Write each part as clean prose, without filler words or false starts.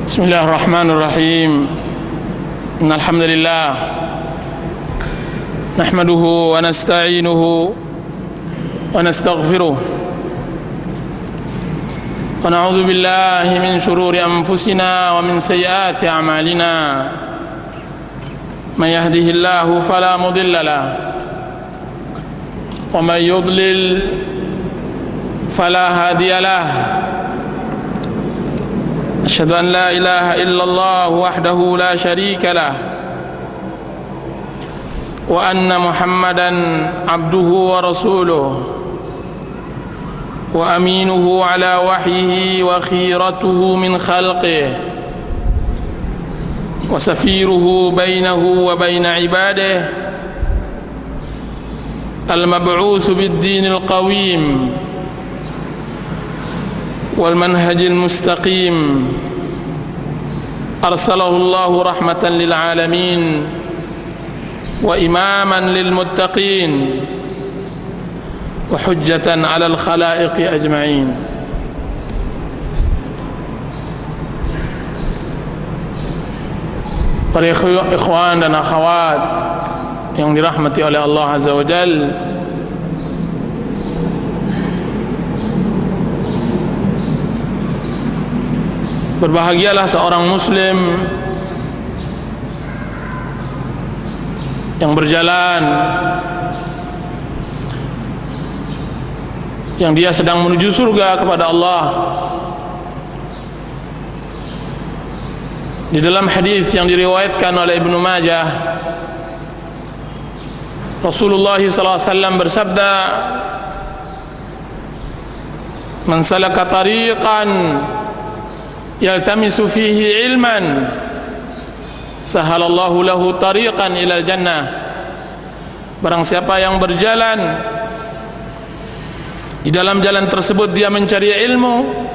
بسم الله الرحمن الرحيم إن الحمد لله نحمده ونستعينه ونستغفره ونعوذ بالله من شرور أنفسنا ومن سيئات أعمالنا من يهده الله فلا مضل له ومن يضلل فلا هادي له أشهد أن لا إله إلا الله وحده لا شريك له وأن محمدا عبده ورسوله وأمينه على وحيه وخيرته من خلقه وسفيره بينه وبين عباده المبعوث بالدين القويم والمنهج المستقيم أرسله الله رحمة للعالمين وإماما للمتقين وحجة على الخلائق أجمعين. Para ikhwan dan akhwat yang dirahmati oleh Allah Azza wa Jalla, berbahagialah seorang muslim yang berjalan, yang dia sedang menuju surga kepada Allah. Di dalam hadis yang diriwayatkan oleh Ibnu Majah, Rasulullah SAW bersabda, "Man salaka tariqan yaltamisu fihi ilman sahalallahu lahu tariqan ilal jannah." Barang siapa yang berjalan, di dalam jalan tersebut dia mencari ilmu,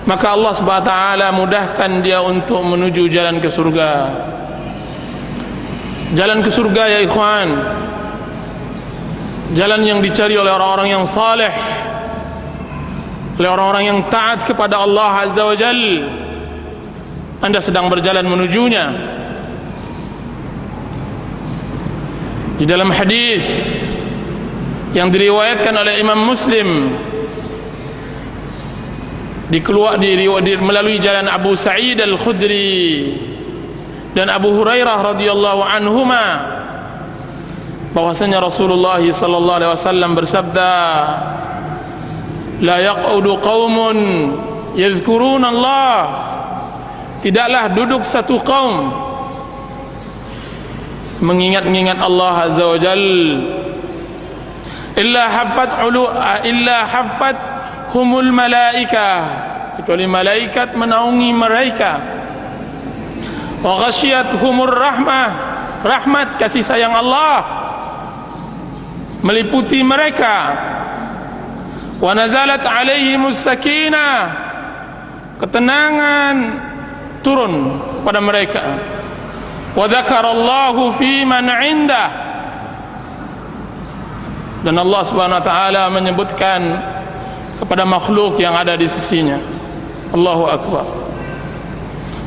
maka Allah Subhanahu wa taala mudahkan dia untuk menuju jalan ke surga. Jalan ke surga ya ikhwan, jalan yang dicari oleh orang-orang yang saleh, oleh orang-orang yang taat kepada Allah Azza wa Jalla. Anda sedang berjalan menujunya. Di dalam hadis yang diriwayatkan oleh Imam Muslim, melalui jalan Abu Sa'id Al-Khudri dan Abu Hurairah radhiyallahu anhuma, bahwasanya Rasulullah sallallahu alaihi wasallam bersabda, "La yaq'udu qaumun yadhkuruna Allah." Tidaklah duduk satu kaum mengingat-ingat Allah Azza wa Jalla, illa haffat humul malaikah, kecuali malaikat menaungi mereka, wa ghasyiyat humur rahmah, rahmat kasih sayang Allah meliputi mereka, wa nazalat alaihimus sakinah, ketenangan turun pada mereka, wa dzakarallahu fi man 'indah, dan Allah Subhanahu wa taala menyebutkan kepada makhluk yang ada di sisinya. Allahu akbar.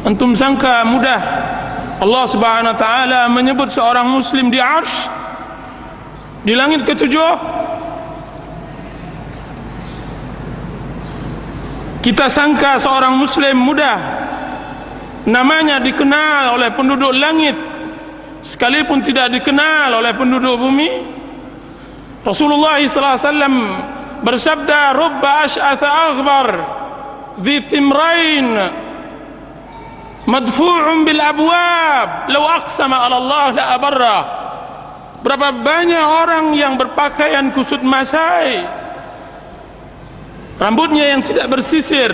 Antum sangka mudah Allah Subhanahu wa taala menyebut seorang muslim di arsy, di langit ketujuh? Kita sangka seorang muslim mudah namanya dikenal oleh penduduk langit, sekalipun tidak dikenal oleh penduduk bumi. Rasulullah SAW bersabda, "Rubba ash'atha aghbar dhi timrain madfu'un bil abwab law aqsama 'ala Allah la abarra." Berapa banyak orang yang berpakaian kusut masai, rambutnya yang tidak bersisir,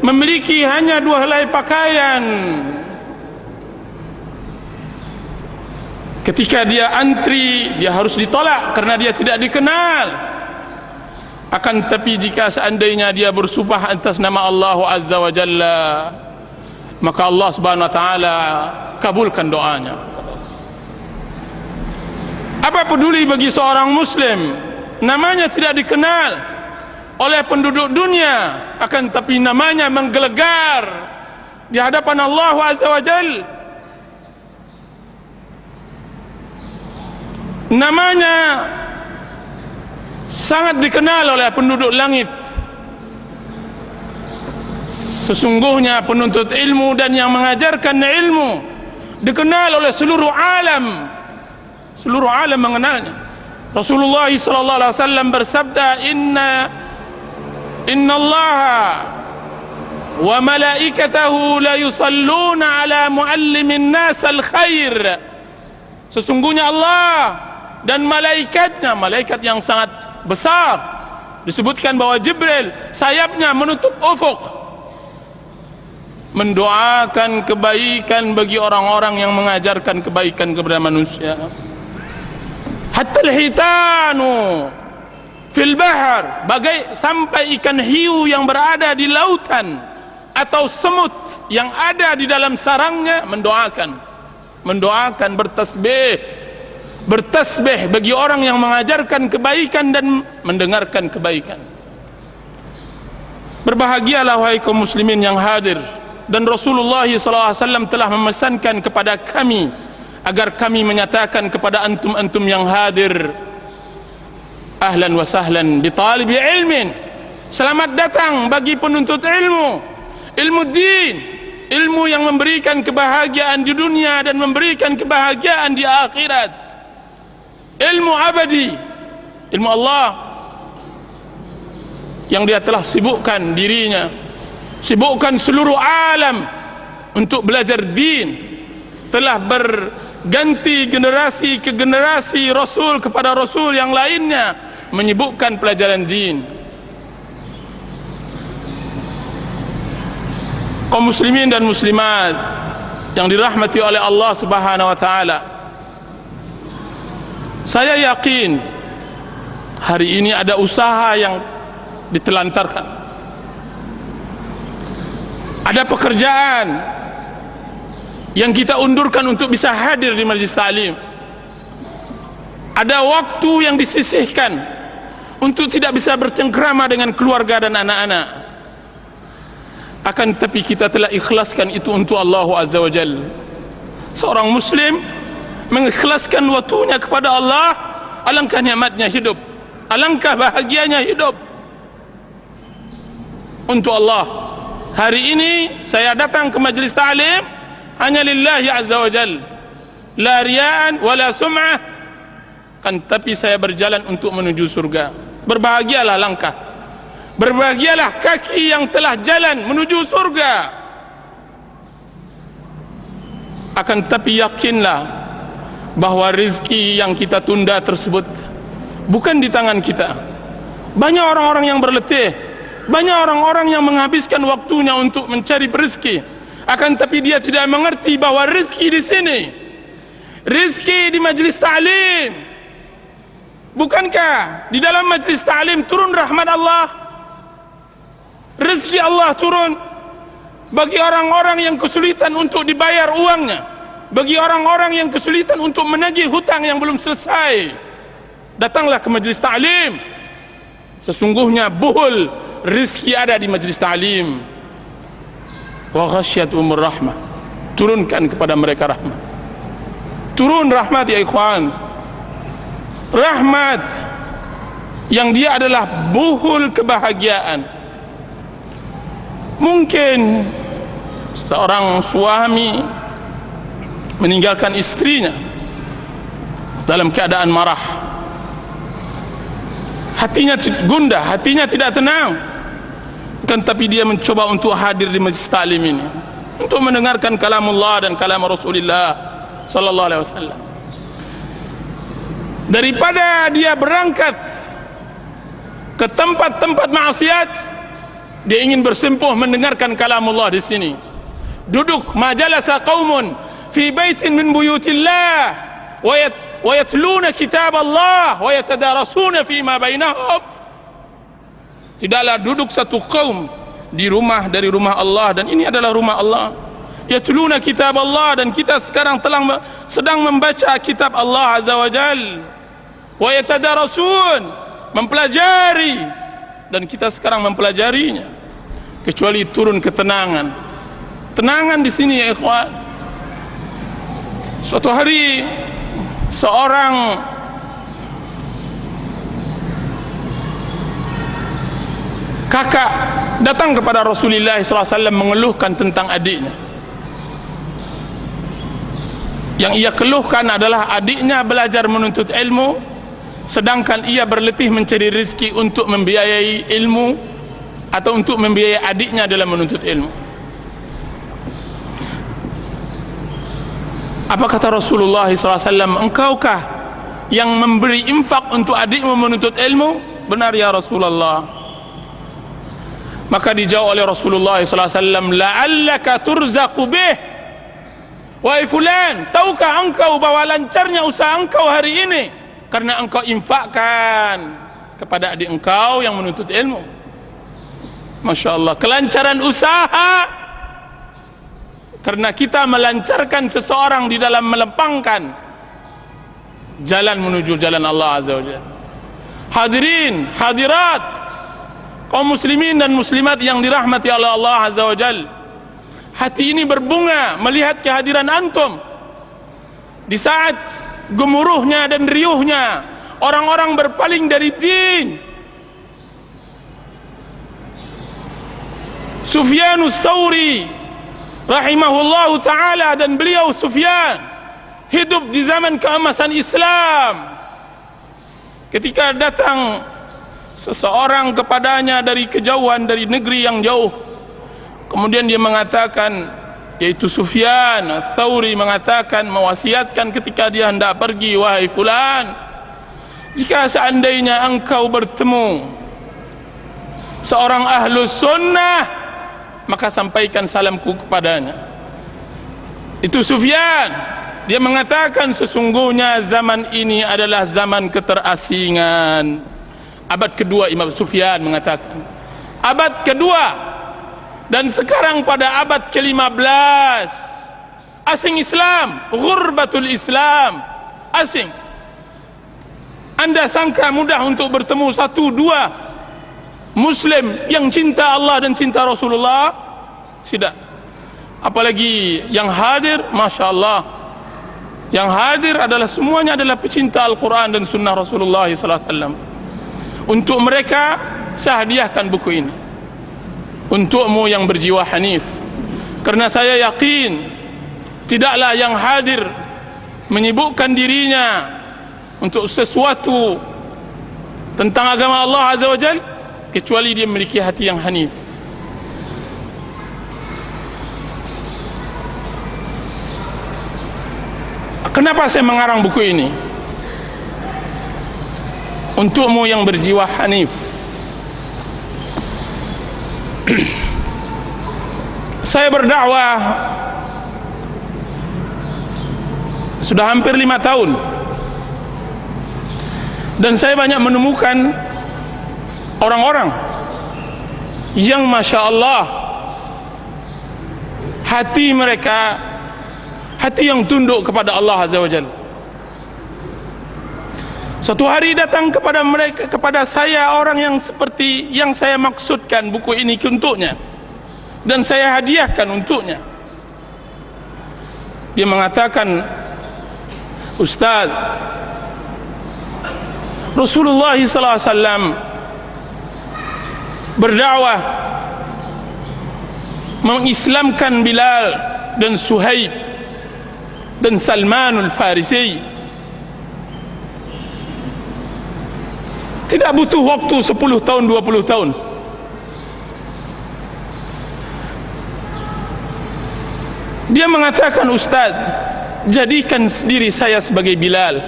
memiliki hanya 2 helai pakaian, ketika dia antri dia harus ditolak karena dia tidak dikenal. Akan tetapi jika seandainya dia bersumpah atas nama Allah Azza wa Jalla, maka Allah Subhanahu wa taala kabulkan doanya. Apa peduli bagi seorang muslim namanya tidak dikenal oleh penduduk dunia, akan tetapi namanya menggelegar di hadapan Allah Azza wa Jal. Namanya sangat dikenal oleh penduduk langit. Sesungguhnya penuntut ilmu dan yang mengajarkan ilmu dikenal oleh seluruh alam. Seluruh alam mengenalnya. Rasulullah sallallahu alaihi wasallam bersabda, Inna Allah wa malaikatahu la yusalluna ala muallimin nas al-khair. Sesungguhnya Allah dan malaikatnya, malaikat yang sangat besar, disebutkan bahwa Jibril sayapnya menutup ufuk, mendoakan kebaikan bagi orang-orang yang mengajarkan kebaikan kepada manusia. Hatta al-hitanu fil bahr, bagai sampai ikan hiu yang berada di lautan atau semut yang ada di dalam sarangnya mendoakan bertasbih bagi orang yang mengajarkan kebaikan dan mendengarkan kebaikan. Berbahagialah wahai kaum muslimin yang hadir, dan Rasulullah SAW telah memesankan kepada kami agar kami menyatakan kepada antum-antum yang hadir, ahlan wa sahlan bi talibi ilmin, selamat datang bagi penuntut ilmu, ilmu din, ilmu yang memberikan kebahagiaan di dunia dan memberikan kebahagiaan di akhirat, ilmu abadi, ilmu Allah yang dia telah sibukkan dirinya, sibukkan seluruh alam untuk belajar din, telah berganti generasi ke generasi, rasul kepada rasul yang lainnya menyibukkan pelajaran din. Kaum muslimin dan muslimat yang dirahmati oleh Allah Subhanahu wa taala, saya yakin hari ini ada usaha yang ditelantarkan, ada pekerjaan yang kita undurkan untuk bisa hadir di majlis ta'lim, ada waktu yang disisihkan untuk tidak bisa bercengkrama dengan keluarga dan anak-anak. Akan tetapi kita telah ikhlaskan itu untuk Allah Azza wa Jalla. Seorang muslim mengikhlaskan waktunya kepada Allah, alangkah nikmatnya hidup, alangkah bahagianya hidup untuk Allah. Hari ini saya datang ke majlis ta'lim hanya lillahi azza wa jal, la riya'an wala sum'ah, kan tapi saya berjalan untuk menuju surga. Berbahagialah langkah, berbahagialah kaki yang telah jalan menuju surga. Akan tapi yakinlah bahwa rezeki yang kita tunda tersebut bukan di tangan kita. Banyak orang-orang yang berletih, banyak orang-orang yang menghabiskan waktunya untuk mencari rezeki, akan tapi dia tidak mengerti bahwa rezeki di sini, rezeki di majlis ta'lim. Bukankah di dalam majlis ta'lim turun rahmat Allah, rezeki Allah turun bagi orang-orang yang kesulitan untuk dibayar uangnya, bagi orang-orang yang kesulitan untuk menagih hutang yang belum selesai. Datanglah ke majlis ta'lim, sesungguhnya buhul rezeki ada di majlis ta'lim. Wa ghasyiyatuhumur rahmah, turunkan kepada mereka rahmat, turun rahmat ya ikhwan, rahmat yang dia adalah buhul kebahagiaan. Mungkin seorang suami meninggalkan istrinya dalam keadaan marah, hatinya gundah, hatinya tidak tenang, kan tapi dia mencoba untuk hadir di majlis ta'lim ini untuk mendengarkan kalamullah dan kalam Rasulullah sallallahu alaihi wasallam. Daripada dia berangkat ke tempat-tempat maksiat, dia ingin bersimpuh mendengarkan kalamullah di sini. Duduk majalasa qaumun fi baitin min buyutillah wa yatluna kitab Allah wa yatadarasuna fi ma bainahum. Tidaklah duduk satu kaum di rumah dari rumah Allah, dan ini adalah rumah Allah, yatluna kitab Allah, dan kita sekarang sedang membaca kitab Allah Azza wa Jal, wa yatadarasun, mempelajari, dan kita sekarang mempelajarinya, kecuali turun ketenangan, tenangan di sini ya ikhwan. Suatu hari seorang kakak datang kepada Rasulullah SAW mengeluhkan tentang adiknya. Yang ia keluhkan adalah adiknya belajar menuntut ilmu, sedangkan ia berletih mencari rezeki untuk membiayai ilmu atau untuk membiayai adiknya dalam menuntut ilmu. Apa kata Rasulullah SAW? Engkaukah yang memberi infak untuk adikmu menuntut ilmu? Benar ya Rasulullah. Maka dijawab oleh Rasulullah SAW, la'allaka turzaqu bih. Wahai fulan, tahukah engkau bahwa lancarnya usaha engkau hari ini karena engkau infakkan kepada adik engkau yang menuntut ilmu. Masya Allah, kelancaran usaha karena kita melancarkan seseorang di dalam melempangkan jalan menuju jalan Allah Azza wa Jalla. Hadirin, hadirat, kaum muslimin dan muslimat yang dirahmati oleh Allah Azza wa Jalla, hati ini berbunga melihat kehadiran antum di saat gemuruhnya dan riuhnya orang-orang berpaling dari din. Sufyanus Tsauri rahimahullahu ta'ala, dan beliau Sufyan hidup di zaman keemasan Islam. Ketika datang seseorang kepadanya dari kejauhan, dari negeri yang jauh, kemudian dia mengatakan, yaitu Sufyan Tsauri mengatakan, mewasiatkan ketika dia hendak pergi, wahai fulan, jika seandainya engkau bertemu seorang ahlus sunnah, maka sampaikan salamku kepadanya. Itu Sufyan. Dia mengatakan, sesungguhnya zaman ini adalah zaman keterasingan. Abad kedua, Imam Sufyan mengatakan, abad kedua, dan sekarang pada abad ke-15, asing Islam, ghurbatul Islam, asing. Anda sangka mudah untuk bertemu satu dua Muslim yang cinta Allah dan cinta Rasulullah? Tidak. Apalagi yang hadir, Masya Allah, yang hadir adalah semuanya adalah pecinta Al-Quran dan Sunnah Rasulullah SAW. Untuk mereka saya hadiahkan buku ini, untukmu yang berjiwa hanif, karena saya yakin tidaklah yang hadir menyibukkan dirinya untuk sesuatu tentang agama Allah Azza wa Jalla kecuali dia memiliki hati yang hanif. Kenapa saya mengarang buku ini? Untukmu yang berjiwa hanif. Saya berdakwah sudah hampir 5 tahun, dan saya banyak menemukan orang-orang yang Masya Allah hati mereka hati yang tunduk kepada Allah Azza wa Jalla. Satu hari datang kepada mereka, kepada saya, orang yang seperti yang saya maksudkan buku ini untuknya, dan saya hadiahkan untuknya. Dia mengatakan, Ustaz, Rasulullah SAW berdakwah mengislamkan Bilal dan Suhaib dan Salmanul Farisi. Tidak butuh waktu 10 tahun, 20 tahun. Dia mengatakan, Ustaz, jadikan diri saya sebagai Bilal.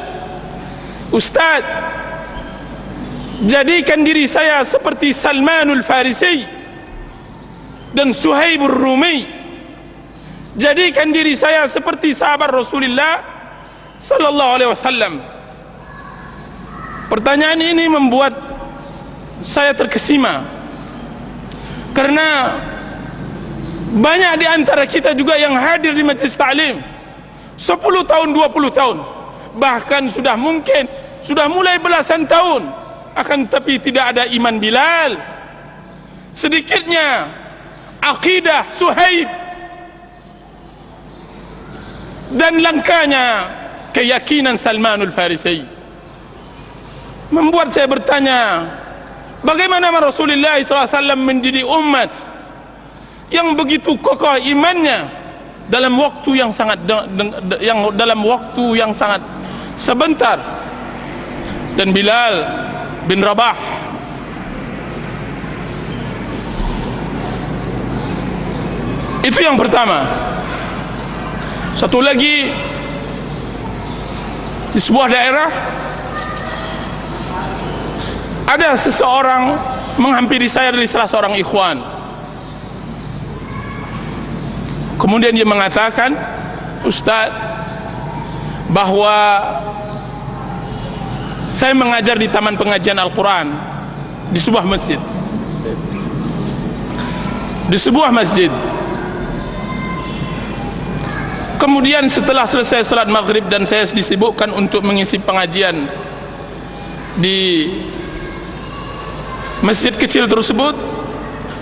Ustaz, jadikan diri saya seperti Salmanul Farisi dan Suhaibur Rumi. Jadikan diri saya seperti sahabat Rasulullah sallallahu alaihi wasallam. Pertanyaan ini membuat saya terkesima, karena banyak di antara kita juga yang hadir di majlis ta'lim 10 tahun, 20 tahun, bahkan sudah mungkin sudah mulai belasan tahun, akan tetapi tidak ada iman Bilal, sedikitnya akidah Suhaib dan langkanya keyakinan Salmanul Farisi membuat saya bertanya, bagaimana Rasulullah SAW menjadi umat yang begitu kokoh imannya dalam waktu yang sangat sebentar. Dan Bilal bin Rabah itu yang pertama. Satu lagi, di sebuah daerah ada seseorang menghampiri saya dari salah seorang ikhwan. Kemudian dia mengatakan, Ustaz, bahwa saya mengajar di taman pengajian Al-Quran di sebuah masjid. Kemudian setelah selesai salat maghrib dan saya disibukkan untuk mengisi pengajian di masjid kecil tersebut,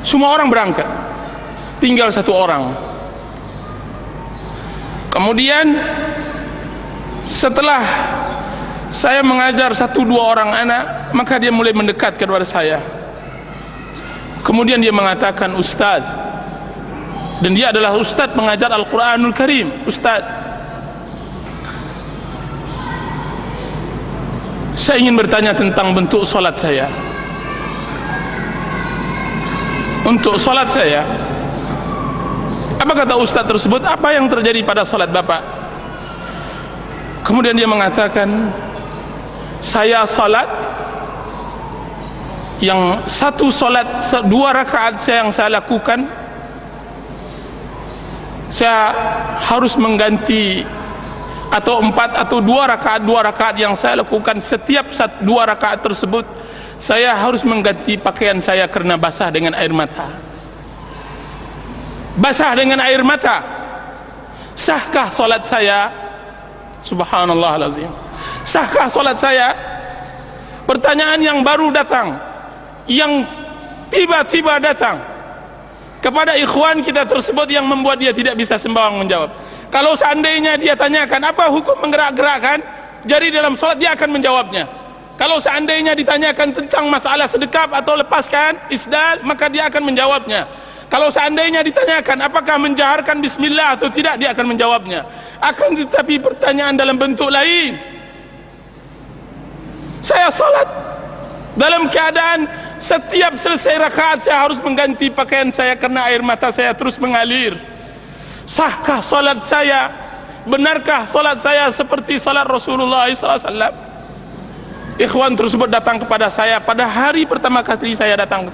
semua orang berangkat, tinggal satu orang. Kemudian setelah saya mengajar 1-2 orang anak, maka dia mulai mendekat kepada saya. Kemudian dia mengatakan, Ustaz, dan dia adalah Ustaz mengajar Al-Quranul Karim. Ustaz, saya ingin bertanya tentang bentuk solat saya. Untuk solat saya, apa kata Ustaz tersebut? Apa yang terjadi pada solat Bapak? Kemudian dia mengatakan, saya salat yang 2 rakaat yang saya lakukan, saya harus mengganti, atau 4 atau 2 rakaat yang saya lakukan, setiap 2 rakaat tersebut saya harus mengganti pakaian saya karena basah dengan air mata. Basah dengan air mata. Sahkah salat saya? Subhanallahal-azim. Sahkah salat saya? Pertanyaan yang baru datang, yang tiba-tiba datang kepada ikhwan kita tersebut, yang membuat dia tidak bisa sembarang menjawab. Kalau seandainya dia tanyakan apa hukum menggerak-gerakkan jari dalam salat, dia akan menjawabnya. Kalau seandainya ditanyakan tentang masalah sedekap atau lepaskan isdal, maka dia akan menjawabnya. Kalau seandainya ditanyakan apakah menjaharkan bismillah atau tidak, dia akan menjawabnya. Akan tetapi pertanyaan dalam bentuk lain. Saya salat dalam keadaan setiap selesai rakaat saya harus mengganti pakaian saya karena air mata saya terus mengalir. Sahkah salat saya? Benarkah salat saya seperti salat Rasulullah SAW? Ikhwan tersebut datang kepada saya pada hari pertama kali saya datang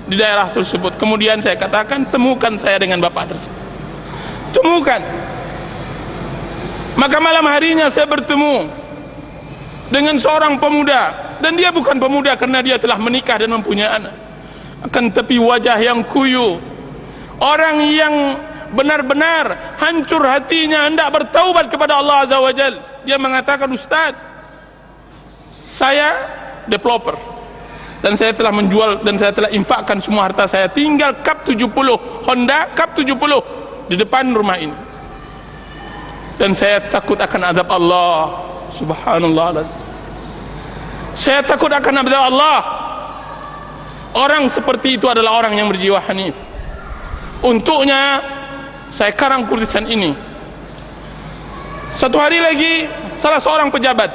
di daerah tersebut. Kemudian saya katakan, temukan saya dengan bapak tersebut. Temukan. Maka malam harinya saya bertemu dengan seorang pemuda, dan dia bukan pemuda karena dia telah menikah dan mempunyai anak, akan tapi wajah yang kuyu, orang yang benar-benar hancur hatinya hendak bertaubat kepada Allah Azza wa Jal. Dia mengatakan, Ustaz, saya developer dan saya telah menjual dan saya telah infakkan semua harta saya, tinggal Cup 70 Honda Cup 70 di depan rumah ini, dan saya takut akan azab Allah. Subhanallah, saya takut akan azab Allah. Orang seperti itu adalah orang yang berjiwa hanif. Untuknya saya karang tulisan ini. Satu hari lagi salah seorang pejabat,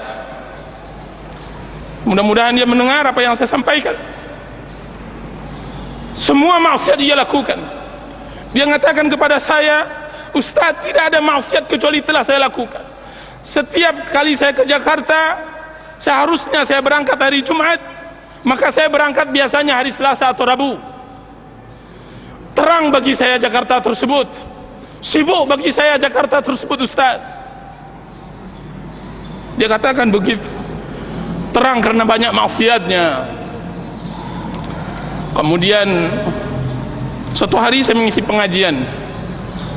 mudah-mudahan dia mendengar apa yang saya sampaikan, semua maksiat dia lakukan. Dia mengatakan kepada saya, Ustaz, tidak ada maksiat kecuali telah saya lakukan. Setiap kali saya ke Jakarta, seharusnya saya berangkat hari Jumat, maka saya berangkat biasanya hari Selasa atau Rabu. Terang bagi saya Jakarta tersebut, sibuk bagi saya Jakarta tersebut, Ustaz. Dia katakan begitu. Terang karena banyak maksiatnya. Kemudian suatu hari saya mengisi pengajian,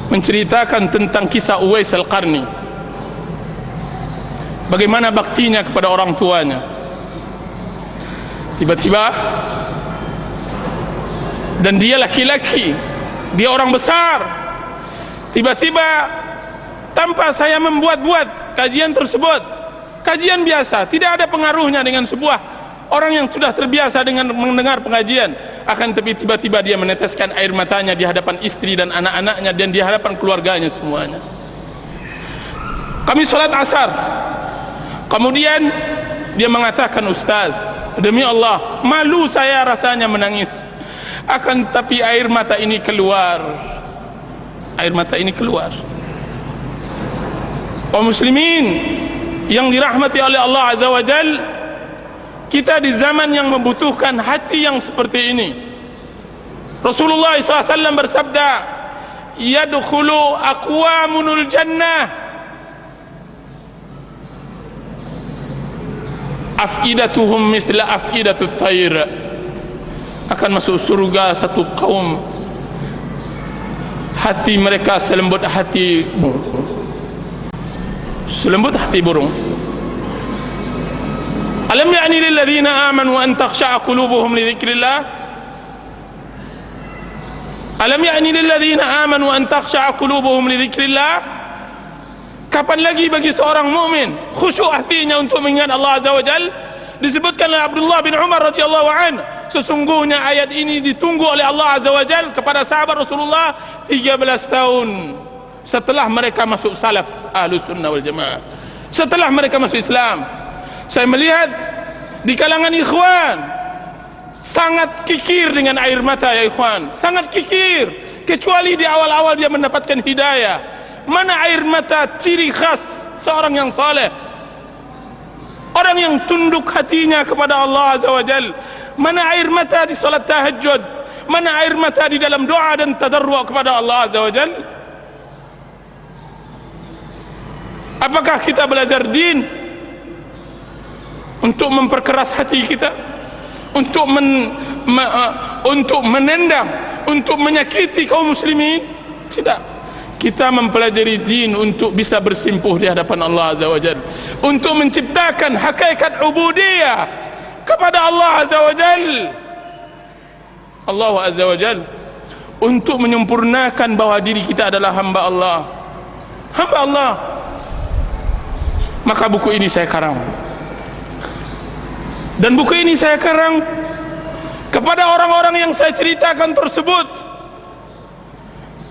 menceritakan tentang kisah Uwais Al-Qarni, bagaimana baktinya kepada orang tuanya. Tiba-tiba, dan dia laki-laki, dia orang besar, tiba-tiba tanpa saya membuat-buat kajian tersebut, kajian biasa, tidak ada pengaruhnya dengan sebuah orang yang sudah terbiasa dengan mendengar pengajian, akan tapi tiba-tiba dia meneteskan air matanya di hadapan istri dan anak-anaknya dan di hadapan keluarganya semuanya. Kami sholat asar, kemudian dia mengatakan, Ustaz, demi Allah, malu saya rasanya menangis, akan tapi air mata ini keluar, air mata ini keluar. Kaum muslimin yang dirahmati oleh Allah Azza wa Jal, kita di zaman yang membutuhkan hati yang seperti ini. Rasulullah SAW bersabda, yadkhulu aqwamunul jannah afidatuhum misla afidatut tayr, akan masuk surga satu kaum hati mereka selembut hati burung, selembut hati burung. Alam ya'ni lil ladzina amanu an takhsha'a qulubuhum li dzikrillah, alam ya'ni lil ladzina amanu an takhsha'a qulubuhum li dzikrillah. Kapan lagi bagi seorang mukmin khusyuk hatinya untuk mengingat Allah Azza wa Jalla? Disebutkan oleh Abdullah bin Umar radhiyallahu anhu, sesungguhnya ayat ini ditunggu oleh Allah Azza wa Jalla kepada sahabat Rasulullah 13 tahun setelah mereka masuk salaf Ahlus Sunnah wal Jamaah, setelah mereka masuk Islam. Saya melihat di kalangan ikhwan sangat kikir dengan air mata, ya ikhwan, sangat kikir, kecuali di awal-awal dia mendapatkan hidayah. Mana air mata ciri khas seorang yang saleh, orang yang tunduk hatinya kepada Allah Azza wa Jal? Mana air mata di salat tahajud? Mana air mata di dalam doa dan tadarru' kepada Allah Azza wa Jal? Apakah kita belajar din untuk memperkeras hati kita, untuk menendang, untuk menyakiti kaum muslimin? Tidak. Kita mempelajari din untuk bisa bersimpuh di hadapan Allah Azza wa Jalla, untuk menciptakan hakikat ubudiyah kepada Allah Azza wa Jalla. Allah Azza wa Jalla untuk menyempurnakan bahwa diri kita adalah hamba Allah, hamba Allah. Maka buku ini saya karang, dan buku ini saya karang kepada orang-orang yang saya ceritakan tersebut.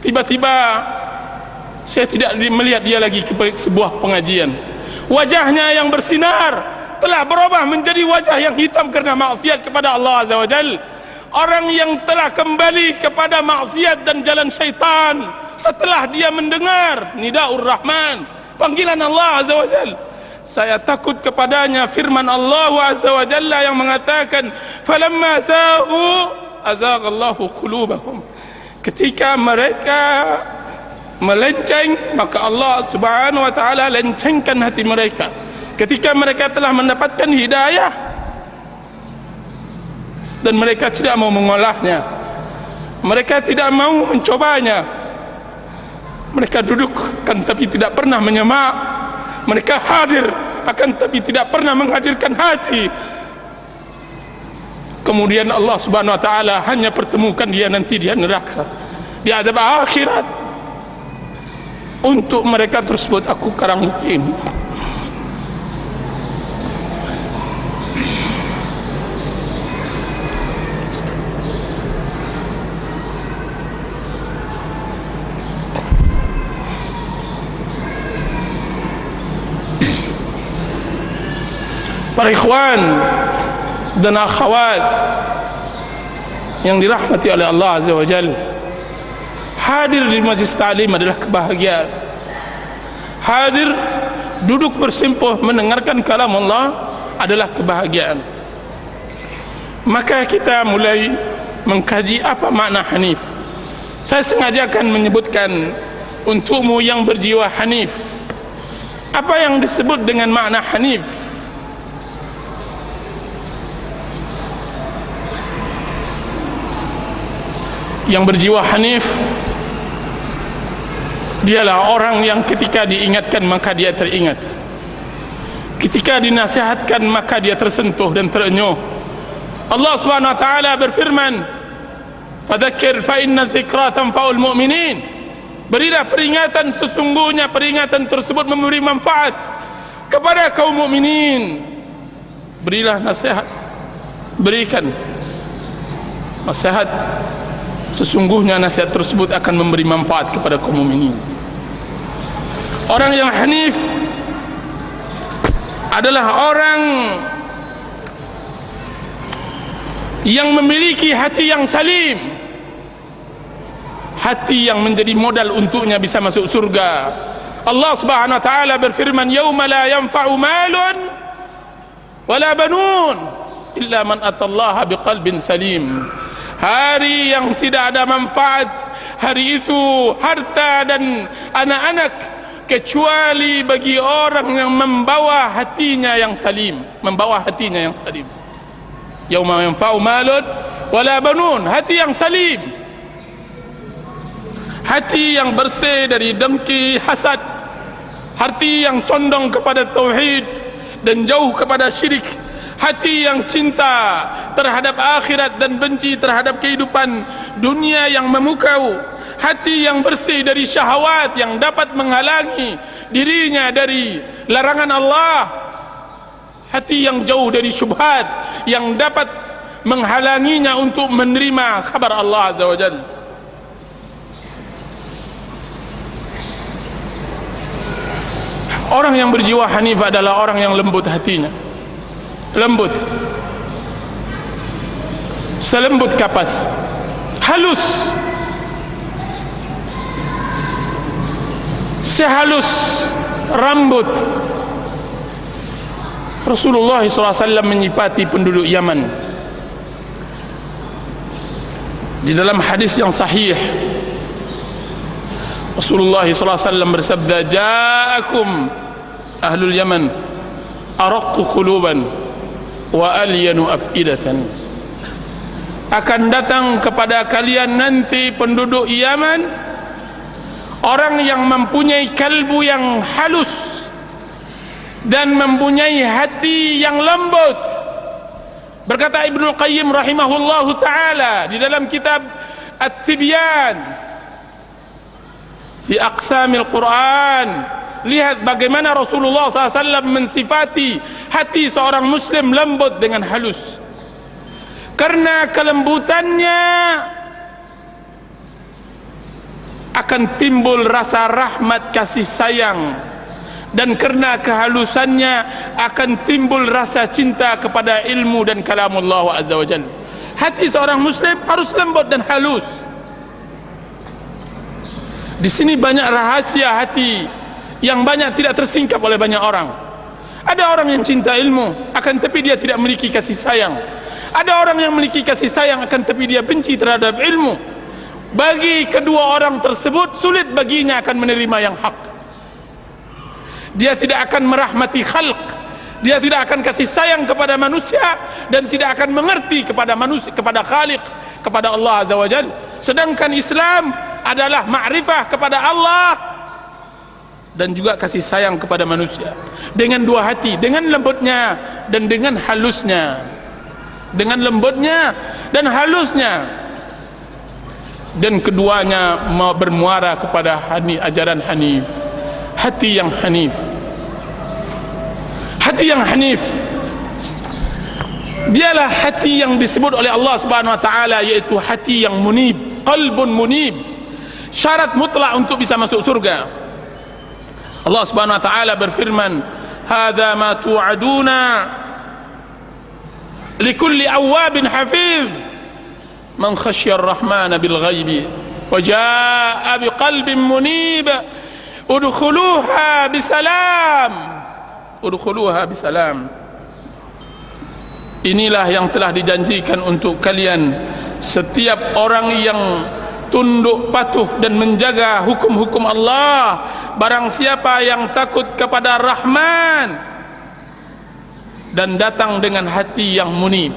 Tiba-tiba saya tidak melihat dia lagi ke sebuah pengajian. Wajahnya yang bersinar telah berubah menjadi wajah yang hitam karena maksiat kepada Allah Azza wa Jal. Orang yang telah kembali kepada maksiat dan jalan syaitan setelah dia mendengar Nidaur Rahman, panggilan Allah Azza wa Jal. Saya takut kepadanya firman Allah Azza wa Jalla yang mengatakan, falamma zaghu azaghallahu qulubahum. Ketika mereka melenceng, maka Allah Subhanahu wa taala lencengkan hati mereka. Ketika mereka telah mendapatkan hidayah dan mereka tidak mau mengolahnya, mereka tidak mau mencobanya, mereka duduk kan tapi tidak pernah menyemak, mereka hadir akan tapi tidak pernah menghadirkan hati. Kemudian Allah Subhanahu wa taala hanya pertemukan dia nanti di neraka, di adab akhirat. Untuk mereka tersebut aku karang buku ini. Para ikhwan dan akhwat yang dirahmati oleh Allah Azza wa Jalla, hadir di majlis ta'lim adalah kebahagiaan. Hadir duduk bersimpuh mendengarkan kalam Allah adalah kebahagiaan. Maka kita mulai mengkaji apa makna hanif. Saya sengajakan menyebutkan untukmu yang berjiwa hanif, apa yang disebut dengan makna hanif. Yang berjiwa hanif dialah orang yang ketika diingatkan maka dia teringat, ketika dinasihatkan maka dia tersentuh dan terenyuh. Allah Subhanahu wa taala berfirman, fadzakir fa inna dzikra tanfa'ul mu'minin. Berilah peringatan, sesungguhnya peringatan tersebut memberi manfaat kepada kaum mukminin. Berilah nasihat, berikan nasihat, sesungguhnya nasihat tersebut akan memberi manfaat kepada kaum mukminin. Orang yang hanif adalah orang yang memiliki hati yang salim, hati yang menjadi modal untuknya bisa masuk surga. Allah Subhanahu wa taala berfirman, "Yauma la yanfa'u malun wala banun illa man atallaha biqalbin salim." Hari yang tidak ada manfaat hari itu harta dan anak-anak kecuali bagi orang yang membawa hatinya yang salim, membawa hatinya yang salim. Yauma yanfa'u malun wala banun, hati yang salim, hati yang bersih dari dengki, hasad, hati yang condong kepada tauhid dan jauh kepada syirik, hati yang cinta terhadap akhirat dan benci terhadap kehidupan dunia yang memukau, hati yang bersih dari syahwat yang dapat menghalangi dirinya dari larangan Allah, hati yang jauh dari syubhat yang dapat menghalanginya untuk menerima kabar Allah Azza wa Jalla. Orang yang berjiwa hanif adalah orang yang lembut hatinya, lembut, selembut kapas, halus, sehalus rambut. Rasulullah SAW menyifati penduduk Yaman di dalam hadis yang sahih. Rasulullah SAW bersabda, "Ja'akum ahlul Yaman araqqu quluban wa alyanu af'idatan." Akan datang kepada kalian nanti penduduk Yaman orang yang mempunyai kalbu yang halus dan mempunyai hati yang lembut. Berkata Ibnu Qayyim rahimahullahu ta'ala di dalam kitab At-Tibyan fi Aqsamil Quran, lihat bagaimana Rasulullah SAW mensifati hati seorang muslim lembut dengan halus. Karena kelembutannya akan timbul rasa rahmat kasih sayang, dan karena kehalusannya akan timbul rasa cinta kepada ilmu dan kalamullah azza wa jalla. Hati seorang muslim harus lembut dan halus. Di sini banyak rahasia hati yang banyak tidak tersingkap oleh banyak orang. Ada orang yang cinta ilmu akan tapi dia tidak memiliki kasih sayang. Ada orang yang memiliki kasih sayang akan tapi dia benci terhadap ilmu. Bagi kedua orang tersebut sulit baginya akan menerima yang hak. Dia tidak akan merahmati khalq, dia tidak akan kasih sayang kepada manusia, dan tidak akan mengerti kepada manusia, kepada Khaliq, kepada Allah Azza wa Jalla. Sedangkan Islam adalah ma'rifah kepada Allah dan juga kasih sayang kepada manusia dengan dua hati, dengan lembutnya dan dengan halusnya, dengan lembutnya dan halusnya, dan keduanya bermuara kepada ajaran Hanif. Hati yang hanif, hati yang hanif dialah hati yang disebut oleh Allah Subhanahu wa taala, yaitu hati yang munib, qalbun munib, syarat mutlak untuk bisa masuk surga. Allah Subhanahu wa taala berfirman, "Hadza ma tu'aduna likulli awwabin hafiz man khasyar rahmana bil ghaibi wa jaa'a biqalbin munib udkhuluha bisalam, udkhuluha bisalam." Inilah yang telah dijanjikan untuk kalian, setiap orang yang tunduk patuh dan menjaga hukum-hukum Allah. Barang siapa yang takut kepada Rahman dan datang dengan hati yang munib.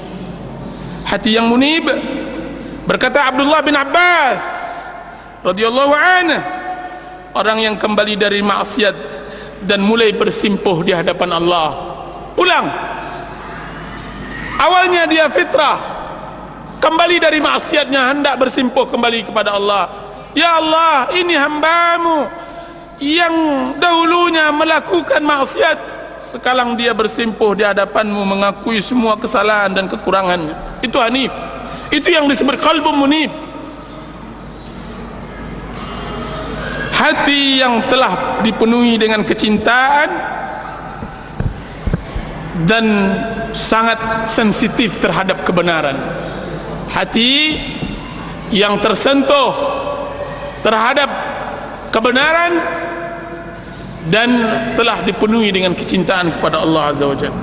Hati yang munib, berkata Abdullah bin Abbas radhiyallahu anhu, orang yang kembali dari maksiat dan mulai bersimpuh di hadapan Allah. Ulang, awalnya dia fitrah, kembali dari maksiatnya hendak bersimpuh kembali kepada Allah. Ya Allah, ini hamba-Mu yang dahulunya melakukan maksiat, sekarang dia bersimpuh di hadapan-Mu mengakui semua kesalahan dan kekurangannya. Itu hanif. Itu yang disebut qalbun munib. Hati yang telah dipenuhi dengan kecintaan dan sangat sensitif terhadap kebenaran. Hati yang tersentuh terhadap kebenaran dan telah dipenuhi dengan kecintaan kepada Allah Azza wa Jalla.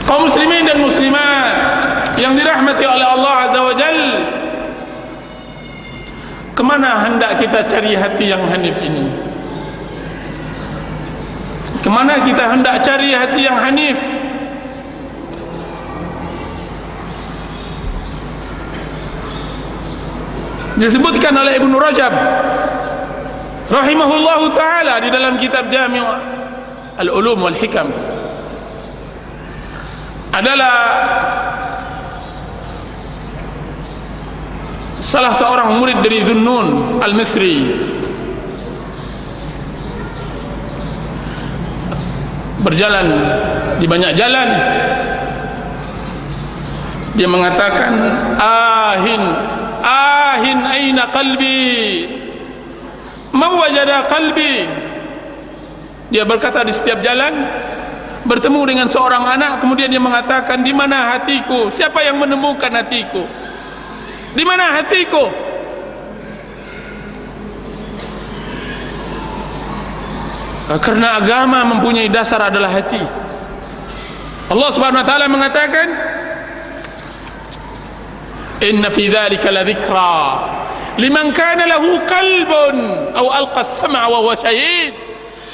Kaum muslimin dan muslimat yang dirahmati oleh Allah Azza wa Jalla, kemana hendak kita cari hati yang hanif ini? Kemana kita hendak cari hati yang hanif? Disebutkan oleh Ibnu Rajab rahimahullahu ta'ala di dalam kitab Jami' al-Ulum wal Hikam, adalah salah seorang murid dari Dhunnun al-Misri. Berjalan di banyak jalan, dia mengatakan, ahin aina qalbi, man wajada qalbi. Dia berkata di setiap jalan, bertemu dengan seorang anak, kemudian dia mengatakan, di mana hatiku? Siapa yang menemukan hatiku? Di mana hatiku? Karena agama mempunyai dasar adalah hati. Allah Subhanahu wa taala mengatakan, inna fi dzalika ladzikra liman kana lahu qalbun aw alqa as-sam'a wa huwa syahid.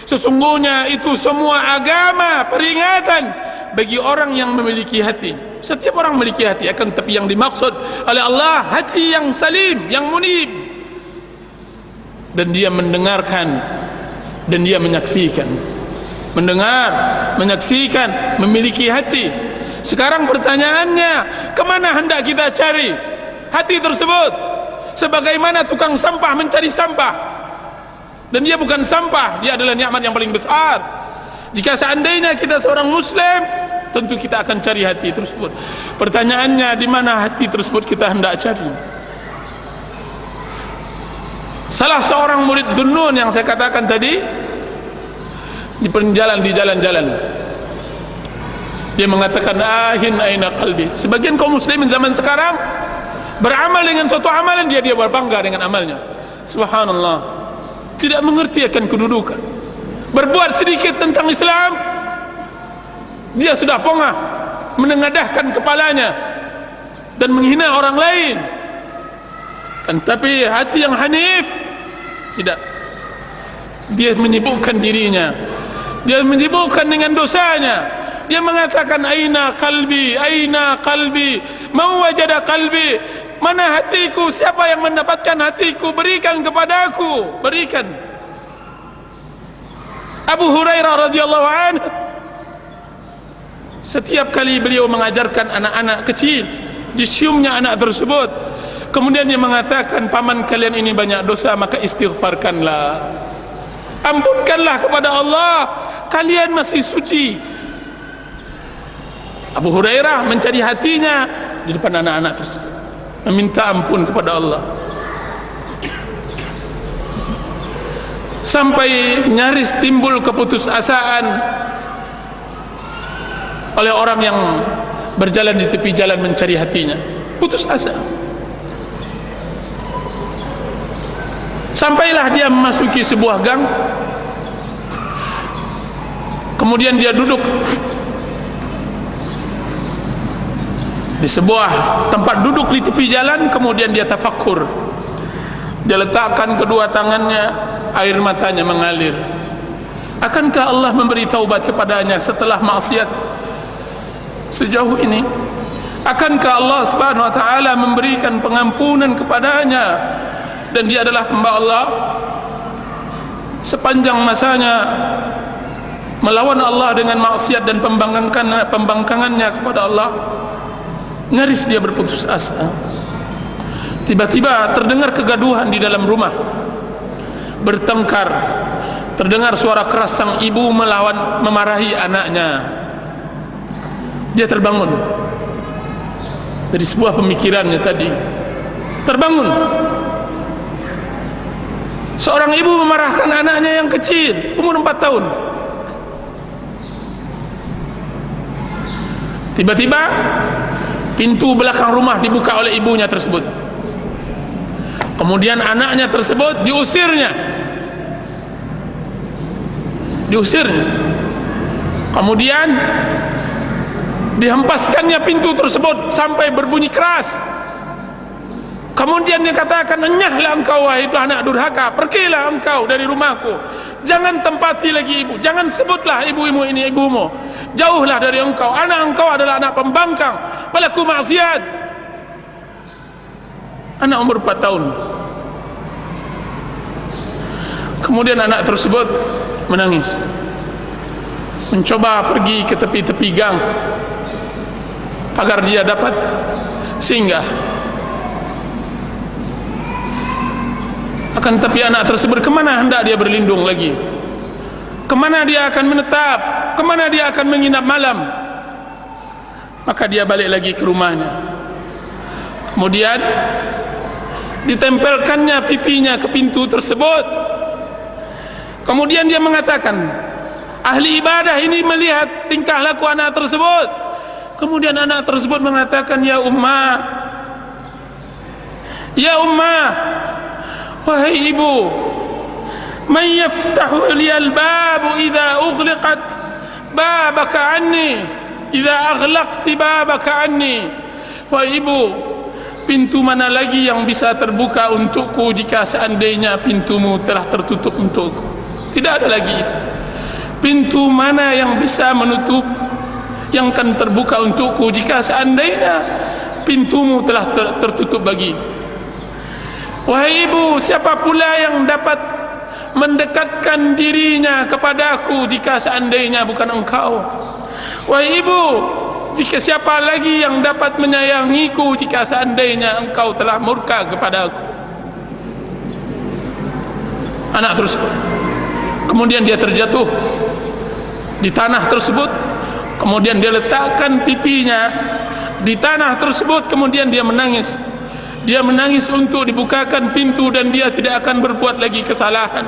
Sesungguhnya itu semua agama peringatan bagi orang yang memiliki hati. Setiap orang memiliki hati, akan tapi yang dimaksud oleh Allah hati yang salim, yang munib, dan dia mendengarkan dan dia menyaksikan. Mendengar, menyaksikan, memiliki hati. Sekarang pertanyaannya, kemana hendak kita cari hati tersebut? Sebagaimana tukang sampah mencari sampah, dan dia bukan sampah, dia adalah nikmat yang paling besar. Jika seandainya kita seorang muslim, tentu kita akan cari hati tersebut. Pertanyaannya, di mana hati tersebut kita hendak cari? Salah seorang murid Dhunnun yang saya katakan tadi, di jalan-jalan, dia mengatakan, ahin aina qalbi. Sebagian kaum muslimin zaman sekarang beramal dengan suatu amalan, dia berbangga dengan amalnya. Subhanallah, tidak mengerti akan kedudukan. Berbuat sedikit tentang Islam, dia sudah pongah menengadahkan kepalanya dan menghina orang lain. Tapi hati yang hanif tidak. Dia menyibukkan dirinya, dia menyibukkan dengan dosanya. Dia mengatakan, aina qalbi, aina qalbi, man wajada qalbi. Mana hatiku? Siapa yang mendapatkan hatiku? Berikan kepadaku, berikan. Abu Hurairah radhiyallahu anhu, setiap kali beliau mengajarkan anak-anak kecil, disiumnya anak tersebut, kemudian dia mengatakan, paman kalian ini banyak dosa, maka istighfarkanlah, ampunkanlah kepada Allah, kalian masih suci. Abu Hurairah mencari hatinya di depan anak-anak tersebut, meminta ampun kepada Allah, sampai nyaris timbul keputusasaan oleh orang yang berjalan di tepi jalan mencari hatinya. Putus asa. Sampailah dia memasuki sebuah gang, kemudian dia duduk di sebuah tempat duduk di tepi jalan, kemudian dia tafakkur. Dia letakkan kedua tangannya, air matanya mengalir. Akankah Allah memberi taubat kepadanya setelah maksiat sejauh ini? Akankah Allah Subhanahu wa taala memberikan pengampunan kepadanya, dan dia adalah hamba Allah sepanjang masanya melawan Allah dengan maksiat dan pembangkangannya kepada Allah? Nyaris dia berputus asa. Tiba-tiba terdengar kegaduhan di dalam rumah, bertengkar. Terdengar suara keras sang ibu memarahi anaknya. Dia terbangun dari sebuah pemikirannya tadi. Terbangun. Seorang ibu memarahkan anaknya yang kecil, umur 4 tahun. Tiba-tiba pintu belakang rumah dibuka oleh ibunya tersebut. Kemudian anaknya tersebut diusirnya. Kemudian dihempaskannya pintu tersebut sampai berbunyi keras. Kemudian dia katakan, "Enyahlah engkau wahai anak durhaka, pergilah engkau dari rumahku. Jangan tempati lagi ibu, jangan sebutlah ibu-ibu ini ibumu. Jauhlah dari engkau, anak engkau adalah anak pembangkang, pelaku maksiat." Anak umur 4 tahun. Kemudian anak tersebut menangis, mencoba pergi ke tepi-tepi gang agar dia dapat singgah. Akan tetapi anak tersebut, kemana hendak dia berlindung lagi? Kemana dia akan menetap? Kemana dia akan menginap malam? Maka dia balik lagi ke rumahnya. Kemudian ditempelkannya pipinya ke pintu tersebut. Kemudian dia mengatakan, ahli ibadah ini melihat tingkah laku anak tersebut. Kemudian anak tersebut mengatakan, "Ya ummah, ya ummah, wahai ibu, man yaftahu liyal babu idza ughliqat babaka anni, idza aghlaqti babaka anni." Wahai ibu, pintu mana lagi yang bisa terbuka untukku jika seandainya pintumu telah tertutup untukku? Tidak ada lagi. Pintu mana yang bisa menutup, yang akan terbuka untukku jika seandainya pintumu telah tertutup lagi? Wahai ibu, siapa pula yang dapat mendekatkan dirinya kepadaku jika seandainya bukan engkau? Wahai ibu, jika siapa lagi yang dapat menyayangiku jika seandainya engkau telah murka kepada aku? Anak tersebut, kemudian dia terjatuh di tanah tersebut. Kemudian dia letakkan pipinya di tanah tersebut. Kemudian dia menangis. Dia menangis untuk dibukakan pintu, dan dia tidak akan berbuat lagi kesalahan.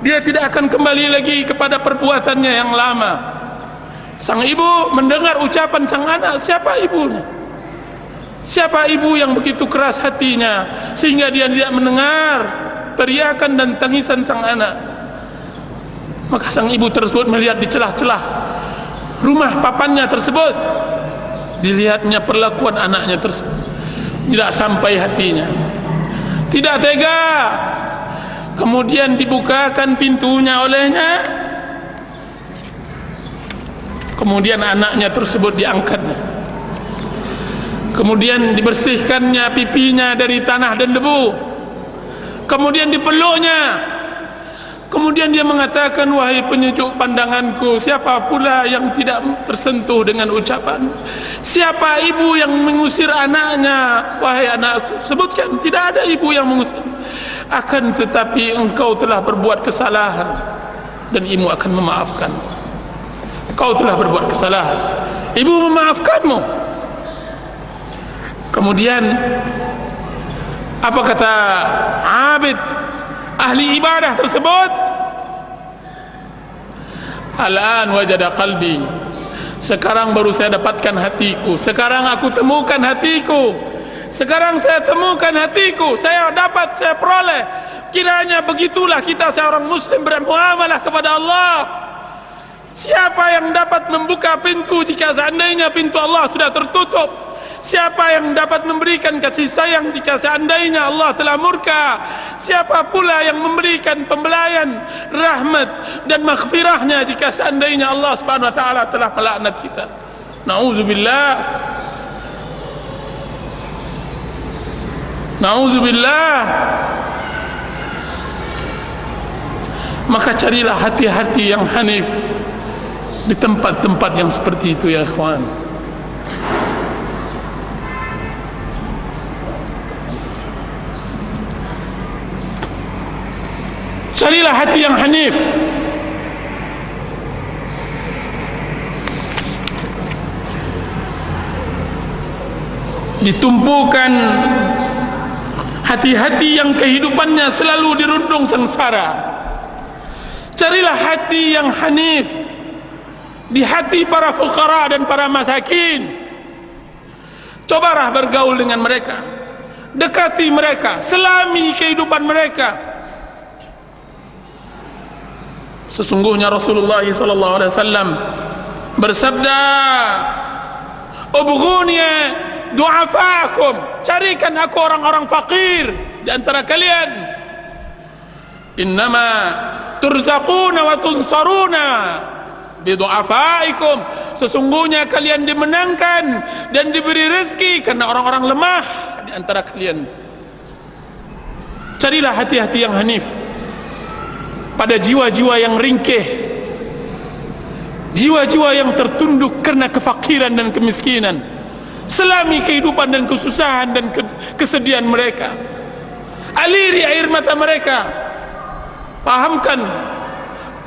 Dia tidak akan kembali lagi kepada perbuatannya yang lama. Sang ibu mendengar ucapan sang anak, siapa ibunya? Siapa ibu yang begitu keras hatinya sehingga dia tidak mendengar teriakan dan tangisan sang anak? Maka sang ibu tersebut melihat di celah-celah rumah papannya tersebut, dilihatnya perlakuan anaknya tersebut. Tidak sampai hatinya, tidak tega. Kemudian dibukakan pintunya olehnya. Kemudian anaknya tersebut diangkatnya. Kemudian dibersihkannya pipinya dari tanah dan debu. Kemudian dipeluknya. Kemudian dia mengatakan, "Wahai penyejuk pandanganku, siapa pula yang tidak tersentuh dengan ucapan? Siapa ibu yang mengusir anaknya? Wahai anakku, sebutkan." Tidak ada ibu yang mengusir. Akan tetapi engkau telah berbuat kesalahan, dan ibu akan memaafkan. Kau telah berbuat kesalahan, ibu memaafkanmu. Kemudian apa kata abid ahli ibadah tersebut? "Al-an wajada qalbi." Sekarang baru saya dapatkan hatiku. Sekarang aku temukan hatiku. Sekarang saya temukan hatiku. Saya dapat, saya peroleh. Kiranya begitulah kita seorang muslim bermuamalah kepada Allah. Siapa yang dapat membuka pintu jika seandainya pintu Allah sudah tertutup? Siapa yang dapat memberikan kasih sayang jika seandainya Allah telah murka? Siapa pula yang memberikan pembelayan, rahmat dan maghfirahnya jika seandainya Allah Subhanahu wa taala telah melaknat kita? Nauzubillah. Nauzubillah. Maka carilah hati-hati yang hanif di tempat-tempat yang seperti itu, ya ikhwan. Carilah hati yang hanif. Ditumpukan hati-hati yang kehidupannya selalu dirundung sengsara. Carilah hati yang hanif, di hati para fuqara dan para masakin. Cobalah bergaul dengan mereka, dekati mereka, selami kehidupan mereka. Sesungguhnya Rasulullah SAW bersabda, "Ubghuni du'afaakum," carikan aku orang-orang fakir di antara kalian. "Innama turzaquna wa tunsaruna bi du'afaikum," sesungguhnya kalian dimenangkan dan diberi rezeki karena orang-orang lemah di antara kalian. Carilah hati-hati yang hanif pada jiwa-jiwa yang ringkih, jiwa-jiwa yang tertunduk karena kefakiran dan kemiskinan, selami kehidupan dan kesusahan dan kesedihan mereka. Aliri air mata mereka, pahamkan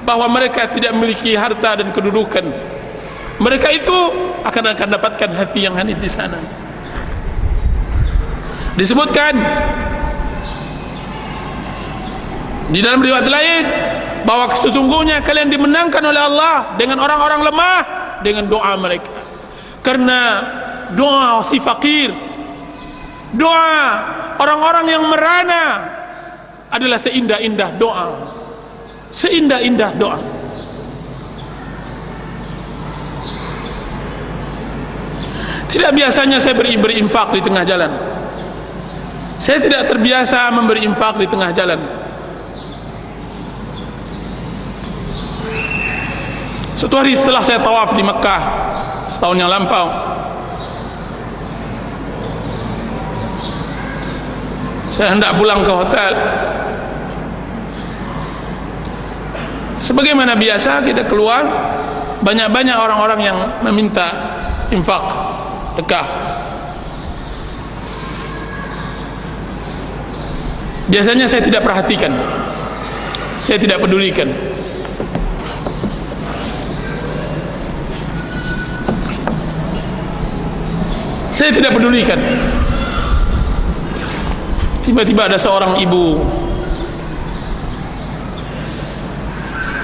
bahwa mereka tidak memiliki harta dan kedudukan. Mereka itu akan dapatkan hati yang hanif di sana. Disebutkan di dalam riwayat lain bahwa sesungguhnya kalian dimenangkan oleh Allah dengan orang-orang lemah dengan doa mereka. Karena doa si fakir, doa orang-orang yang merana adalah seindah-indah doa, seindah-indah doa. Tidak biasanya saya berinfak di tengah jalan. Saya tidak terbiasa memberi infak di tengah jalan. Suatu hari setelah saya tawaf di Mekah setahun yang lampau, saya hendak pulang ke hotel. Sebagaimana biasa kita keluar, banyak-banyak orang-orang yang meminta infak, sedekah. Biasanya saya tidak perhatikan, saya tidak pedulikan. Saya tidak pedulikan. Tiba-tiba ada seorang ibu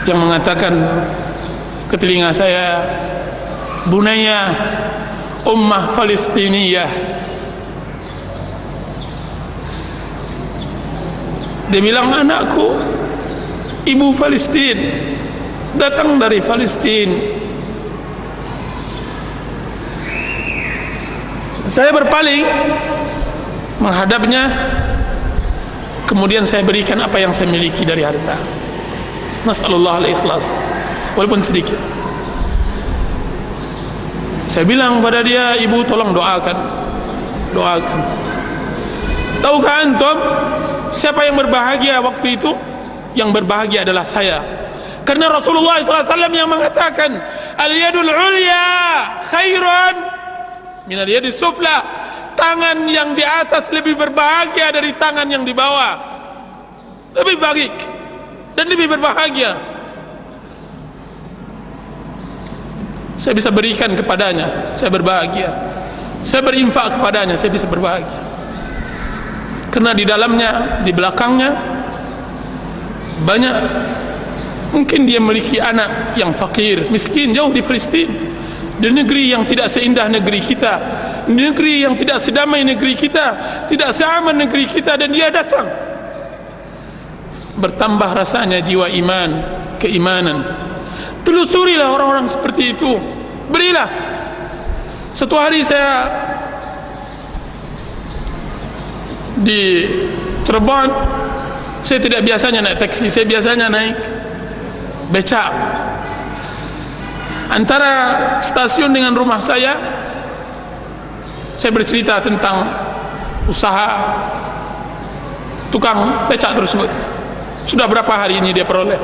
yang mengatakan ke telinga saya, "Bunaya ummah Palestiniyah." Dia bilang, "Anakku, ibu Palestin, datang dari Palestin." Saya berpaling menghadapnya, kemudian saya berikan apa yang saya miliki dari harta. Nas'alullah al-ikhlas, walaupun sedikit. Saya bilang pada dia, "Ibu, tolong doakan, doakan." Tahukah antum siapa yang berbahagia waktu itu? Yang berbahagia adalah saya, karena Rasulullah SAW yang mengatakan, "Al-yadul ulya khairun minal yadis sufla," tangan yang di atas lebih berbahagia dari tangan yang di bawah, lebih baik dan lebih berbahagia. Saya bisa berikan kepadanya, saya berbahagia. Saya berinfak kepadanya, saya bisa berbahagia. Karena di dalamnya, di belakangnya banyak, mungkin dia memiliki anak yang fakir, miskin, jauh di Palestina, di negeri yang tidak seindah negeri kita, di negeri yang tidak sedamai negeri kita, tidak seaman negeri kita, dan dia datang. Bertambah rasanya jiwa iman, keimanan. Telusurilah orang-orang seperti itu, berilah. Satu hari saya di Cirebon, saya tidak biasanya naik taksi, saya biasanya naik becak. Antara stasiun dengan rumah saya bercerita tentang usaha tukang becak tersebut. Sudah berapa hari ini dia peroleh?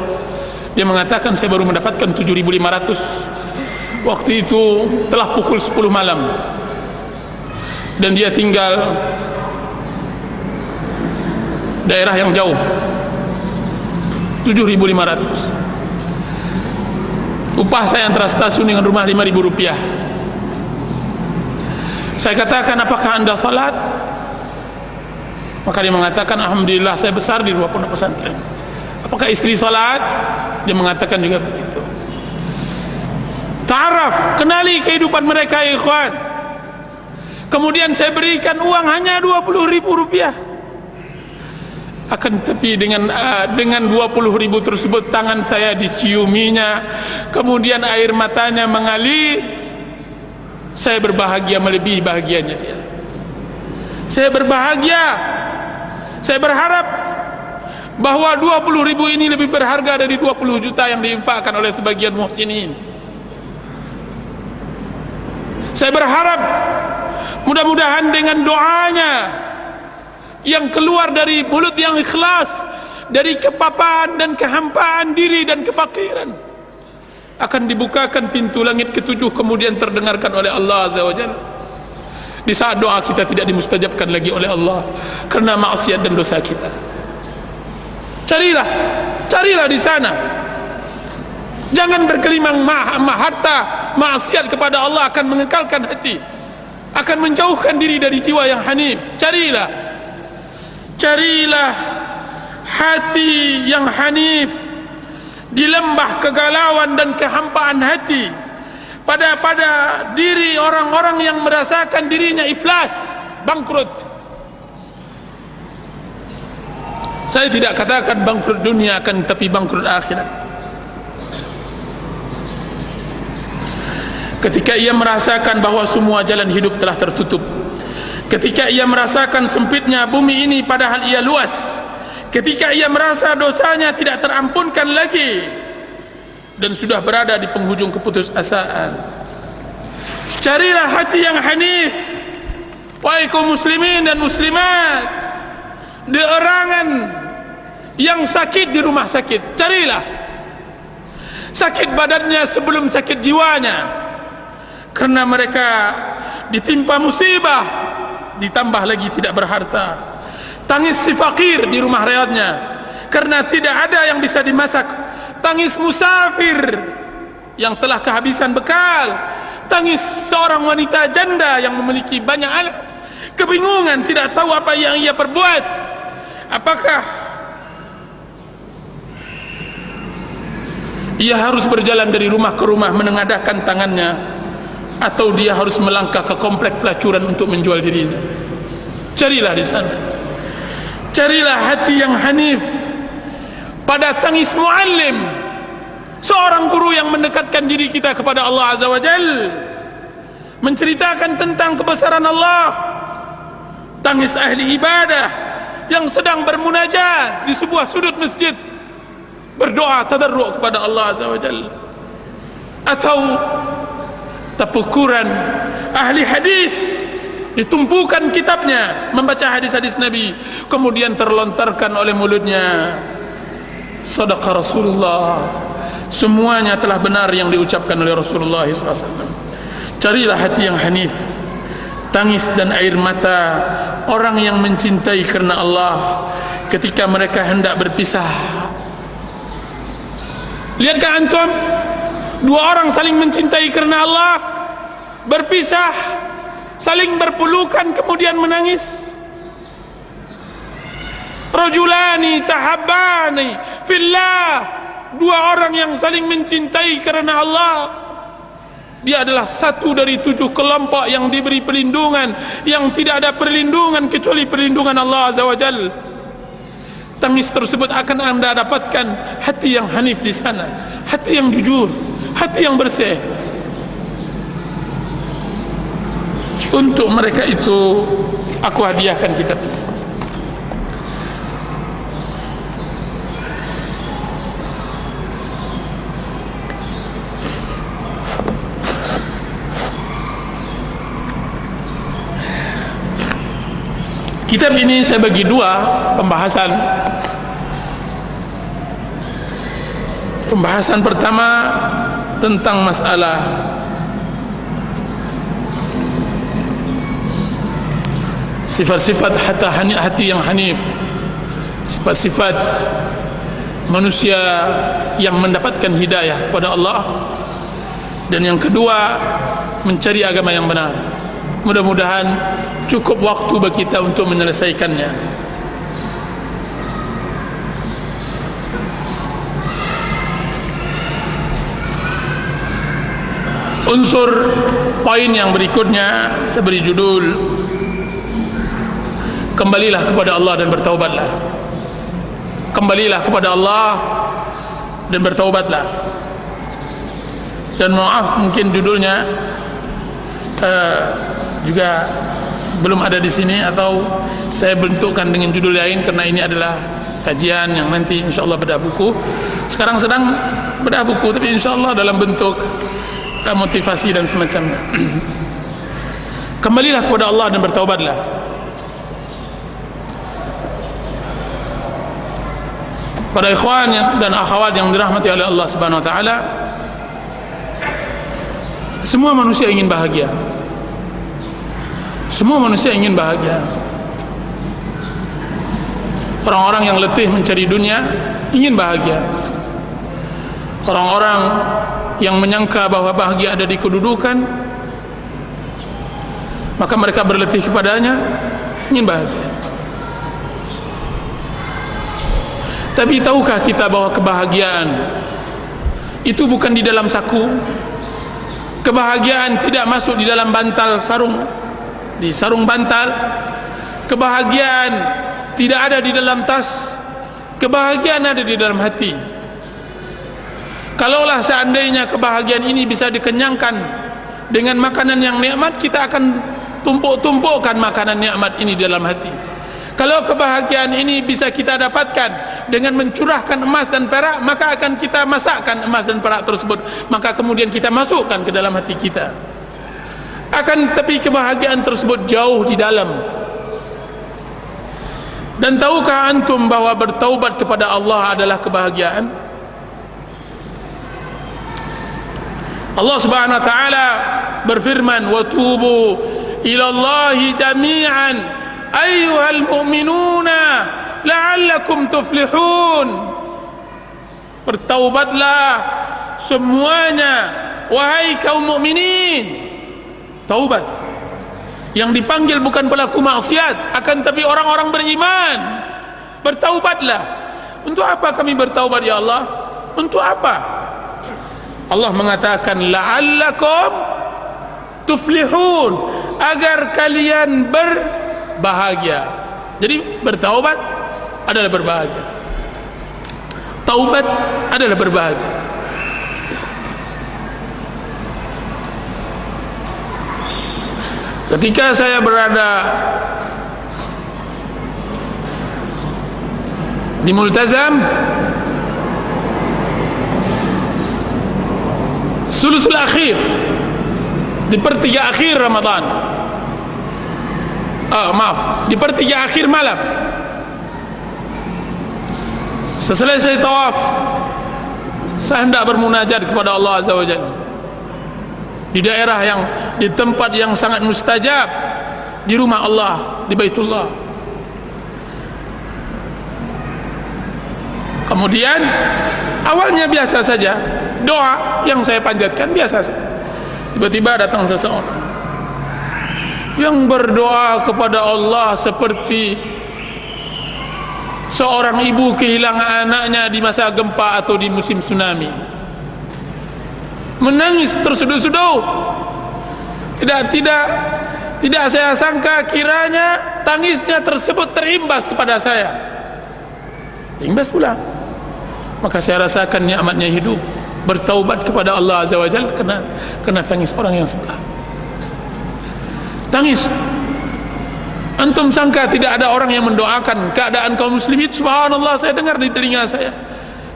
Dia mengatakan, "Saya baru mendapatkan 7.500. Waktu itu telah pukul 10 malam. Dan dia tinggal daerah yang jauh. 7.500. Upah saya antara stasiun dengan rumah 5.000 rupiah. Saya katakan, apakah anda salat? Maka dia mengatakan, alhamdulillah saya besar di luar pondok pesantren. Apakah istri salat? Dia mengatakan juga begitu. Ta'araf, kenali kehidupan mereka ya ikhwan. Kemudian saya berikan uang hanya 20.000 rupiah. Akan tetapi dengan 20.000 tersebut tangan saya diciuminya, kemudian air matanya mengalir. Saya berbahagia melebihi bahagianya dia. Saya berbahagia. Saya berharap bahwa 20.000 ini lebih berharga dari 20 juta yang diinfakkan oleh sebagian muhsinin. Saya berharap mudah-mudahan dengan doanya yang keluar dari mulut yang ikhlas, dari kepapaan dan kehampaan diri dan kefakiran, akan dibukakan pintu langit ketujuh, kemudian terdengarkan oleh Allah Azza wa Jalla. Di saat doa kita tidak dimustajabkan lagi oleh Allah karena maksiat dan dosa kita. Carilah di sana. Jangan berkelimang harta. Maksiat kepada Allah akan mengekalkan hati, akan menjauhkan diri dari jiwa yang hanif. Carilah hati yang hanif di lembah kegalauan dan kehampaan hati, pada diri orang-orang yang merasakan dirinya iflas, bangkrut. Saya tidak katakan bangkrut dunia, akan tapi bangkrut akhirat. Ketika ia merasakan bahwa semua jalan hidup telah tertutup, ketika ia merasakan sempitnya bumi ini padahal ia luas, ketika ia merasa dosanya tidak terampunkan lagi dan sudah berada di penghujung keputusasaan, carilah hati yang hanif. Wahai kaum muslimin dan muslimat, di erangan yang sakit di rumah sakit, carilah sakit badannya sebelum sakit jiwanya, karena mereka ditimpa musibah, ditambah lagi tidak berharta. Tangis si fakir di rumah rehatnya karena tidak ada yang bisa dimasak. Tangis musafir yang telah kehabisan bekal. Tangis seorang wanita janda yang memiliki banyak anak, kebingungan, tidak tahu apa yang ia perbuat. Apakah ia harus berjalan dari rumah ke rumah menengadahkan tangannya, atau dia harus melangkah ke komplek pelacuran untuk menjual dirinya? Carilah di sana. Carilah hati yang hanif pada tangis muallim, seorang guru yang mendekatkan diri kita kepada Allah Azza wa Jal, menceritakan tentang kebesaran Allah. Tangis ahli ibadah yang sedang bermunajat di sebuah sudut masjid, berdoa tadarru' kepada Allah Azza wa Jal. Atau tapukuran ahli hadis, ditumpukan kitabnya membaca hadis-hadis Nabi, kemudian terlontarkan oleh mulutnya, sadaqa Rasulullah, semuanya telah benar yang diucapkan oleh Rasulullah SAW. Carilah hati yang hanif, tangis dan air mata orang yang mencintai karena Allah ketika mereka hendak berpisah. Lihatkah antum, dua orang saling mencintai karena Allah, berpisah, saling berpelukan, kemudian menangis. Rajulani tahabbani fillah, dua orang yang saling mencintai karena Allah. Dia adalah satu dari 7 kelompok yang diberi perlindungan, yang tidak ada perlindungan kecuali perlindungan Allah Azza wa Jal. Tangis tersebut akan anda dapatkan hati yang hanif di sana, hati yang jujur, hati yang bersih. Untuk mereka itu aku hadiahkan kitab ini. Kitab ini saya bagi 2 pembahasan. Pembahasan pertama tentang masalah sifat-sifat hati yang hanif, sifat-sifat manusia yang mendapatkan hidayah kepada Allah, dan yang kedua mencari agama yang benar. Mudah-mudahan cukup waktu bagi kita untuk menyelesaikannya. Unsur poin yang berikutnya saya beri judul, kembalilah kepada Allah dan bertaubatlah. Kembalilah kepada Allah dan bertaubatlah. Dan maaf, mungkin judulnya juga belum ada di sini, atau saya bentukkan dengan judul lain, karena ini adalah kajian yang nanti insyaallah bedah buku. Sekarang sedang bedah buku, tapi insyaallah dalam bentuk motivasi dan semacamnya. Kembalilah kepada Allah dan bertaubatlah. Para ikhwan dan akhwat yang dirahmati oleh Allah Subhanahu wa taala, semua manusia ingin bahagia. Semua manusia ingin bahagia. Orang-orang yang letih mencari dunia ingin bahagia. Orang-orang yang menyangka bahwa bahagia ada di kedudukan, maka mereka berletih kepadanya, ingin bahagia. Tapi tahukah kita bahwa kebahagiaan itu bukan di dalam saku? Kebahagiaan tidak masuk di dalam bantal sarung, di sarung bantal. Kebahagiaan tidak ada di dalam tas. Kebahagiaan ada di dalam hati. Kalaulah seandainya kebahagiaan ini bisa dikenyangkan dengan makanan yang nikmat, kita akan tumpuk-tumpukkan makanan nikmat ini dalam hati. Kalau kebahagiaan ini bisa kita dapatkan dengan mencurahkan emas dan perak, maka akan kita masakkan emas dan perak tersebut, maka kemudian kita masukkan ke dalam hati kita. Akan tetapi kebahagiaan tersebut jauh di dalam. Dan tahukah antum bahwa bertaubat kepada Allah adalah kebahagiaan? Allah Subhanahu wa taala berfirman, "Wa tubu ila Allahi jami'an ayyuhal mu'minuna la'allakum tuflihun." Bertaubatlah semuanya wahai kaum mukminin. Taubat yang dipanggil bukan pelaku maksiat, akan tapi orang-orang beriman. Bertaubatlah. Untuk apa kami bertaubat ya Allah? Untuk apa? Allah mengatakan la'allakum tuflihun, agar kalian berbahagia. Jadi bertaubat adalah berbahagia. Taubat adalah berbahagia. Ketika saya berada di Multazam sulusul akhir, di pertiga akhir Ramadan, di pertiga akhir malam, setelah saya tawaf, saya hendak bermunajat kepada Allah Azza wa Jalla di daerah yang, di tempat yang sangat mustajab, di rumah Allah, di Baitullah. Kemudian awalnya biasa saja, doa yang saya panjatkan biasa saja. Tiba-tiba datang seseorang yang berdoa kepada Allah seperti seorang ibu kehilangan anaknya di masa gempa atau di musim tsunami. Menangis tersuduh-suduh. Tidak saya sangka kiranya tangisnya tersebut terimbas kepada saya. Terimbas pula. Maka saya rasakan nikmatnya hidup, bertaubat kepada Allah Azza wa Jalla kena tangis orang yang sebelah. Tangis. Antum sangka tidak ada orang yang mendoakan keadaan kaum muslimin? Subhanallah, saya dengar di telinga saya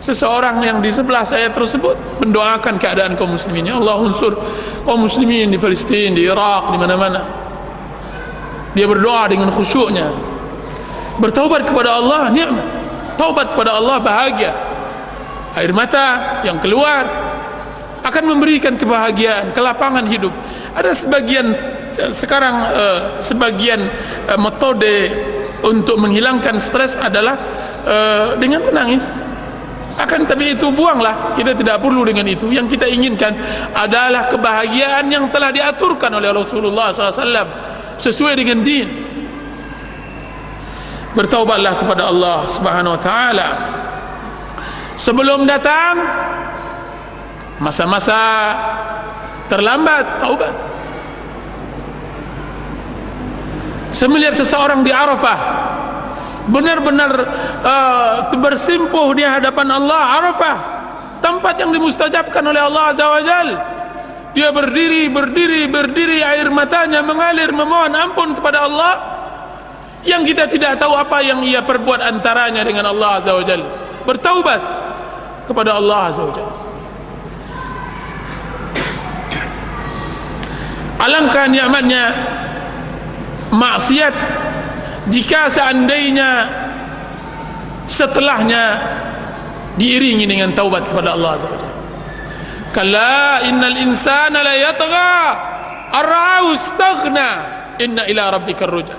seseorang yang di sebelah saya tersebut mendoakan keadaan kaum muslimin. Ya Allah, unsur kaum muslimin di Palestina, di Irak, di mana-mana. Dia berdoa dengan khusyuknya. Bertaubat kepada Allah nikmat. Taubat kepada Allah bahagia. Air mata yang keluar akan memberikan kebahagiaan, kelapangan hidup. Ada sebagian sekarang sebagian metode untuk menghilangkan stres adalah dengan menangis. Akan tapi itu buanglah, kita tidak perlu dengan itu. Yang kita inginkan adalah kebahagiaan yang telah diaturkan oleh Rasulullah SAW sesuai dengan din. Bertaubatlah kepada Allah Subhanahu wa taala sebelum datang masa-masa terlambat taubat. Saya melihat seseorang di Arafah benar-benar bersimpuh di hadapan Allah. Arafah, tempat yang dimustajabkan oleh Allah Azza wa Jal. Dia berdiri, air matanya mengalir memohon ampun kepada Allah, yang kita tidak tahu apa yang ia perbuat antaranya dengan Allah Azza wa Jal. Bertaubat kepada Allah Azza wa Jal. Alangkah nikmatnya maksiat jika seandainya setelahnya diiringi dengan taubat kepada Allah Azza wa Jalla. Kalla innal insana la yatgha ar-ra'ahu istaghna inna ila rabbikar ruj'a.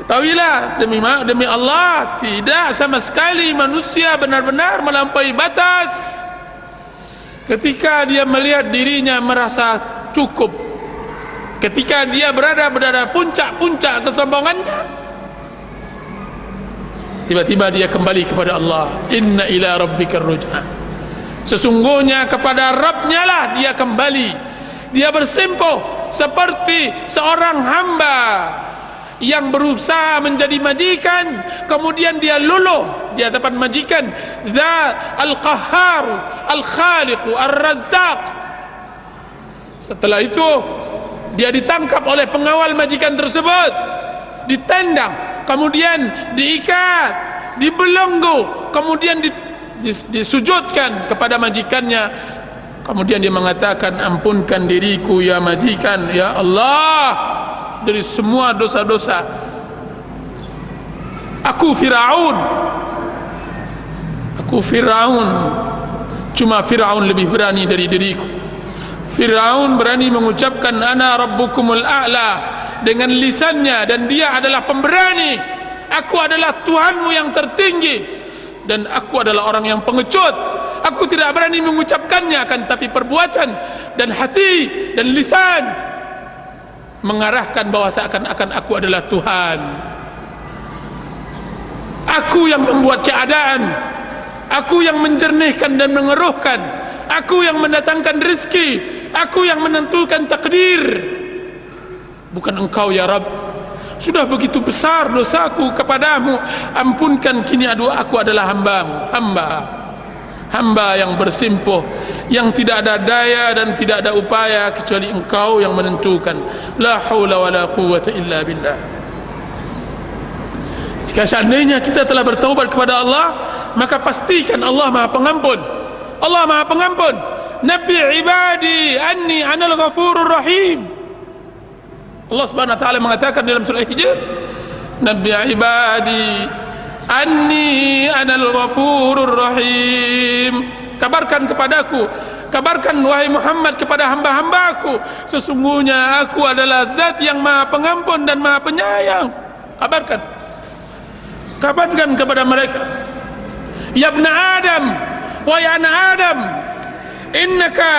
Ketahuilah demi Allah, tidak sama sekali manusia benar-benar melampaui batas ketika dia melihat dirinya merasa cukup, ketika dia berada puncak-puncak kesombongannya, tiba-tiba dia kembali kepada Allah. Inna ila rabbikar ruj'a. Sesungguhnya kepada Rabbnya lah dia kembali. Dia bersimpuh seperti seorang hamba yang berusaha menjadi majikan, kemudian dia luluh di hadapan majikan. Dzat al-qahhar al-khaliq ar-razzaq. Setelah itu dia ditangkap oleh pengawal majikan tersebut, ditendang, kemudian diikat, dibelenggu, kemudian disujudkan kepada majikannya. Kemudian dia mengatakan, ampunkan diriku ya majikan, ya Allah, dari semua dosa-dosa. Aku Fir'aun, cuma Fir'aun lebih berani dari diriku. Fir'aun berani mengucapkan ana rabbukumul a'la dengan lisannya, dan dia adalah pemberani. Aku adalah Tuhanmu yang tertinggi, dan aku adalah orang yang pengecut. Aku tidak berani mengucapkannya, akan tapi perbuatan dan hati dan lisan mengarahkan bahwa seakan-akan aku adalah Tuhan. Aku yang membuat keadaan, aku yang menjernihkan dan mengeruhkan, aku yang mendatangkan rezeki, aku yang menentukan takdir, bukan engkau ya Rabb. Sudah begitu besar dosaku kepadamu, ampunkan, kini aku adalah hambamu, hamba yang bersimpuh, yang tidak ada daya dan tidak ada upaya kecuali engkau yang menentukan. La haula wa la quwwata illa billah. Jika seandainya kita telah bertaubat kepada Allah, maka pastikan Allah Maha Pengampun. Allah Maha Pengampun. Nabi ibadi anni anal ghafurur rahim. Allah Subhanahu wa taala mengatakan dalam surah Hijr, Nabi ibadi anni anal ghafurur rahim. Kabarkan kepadaku, kabarkan wahai Muhammad kepada hamba-hambaku, sesungguhnya aku adalah zat yang Maha Pengampun dan Maha Penyayang. Kabarkan kepada mereka. Ya ibna Adam, wahai anak Adam, innaka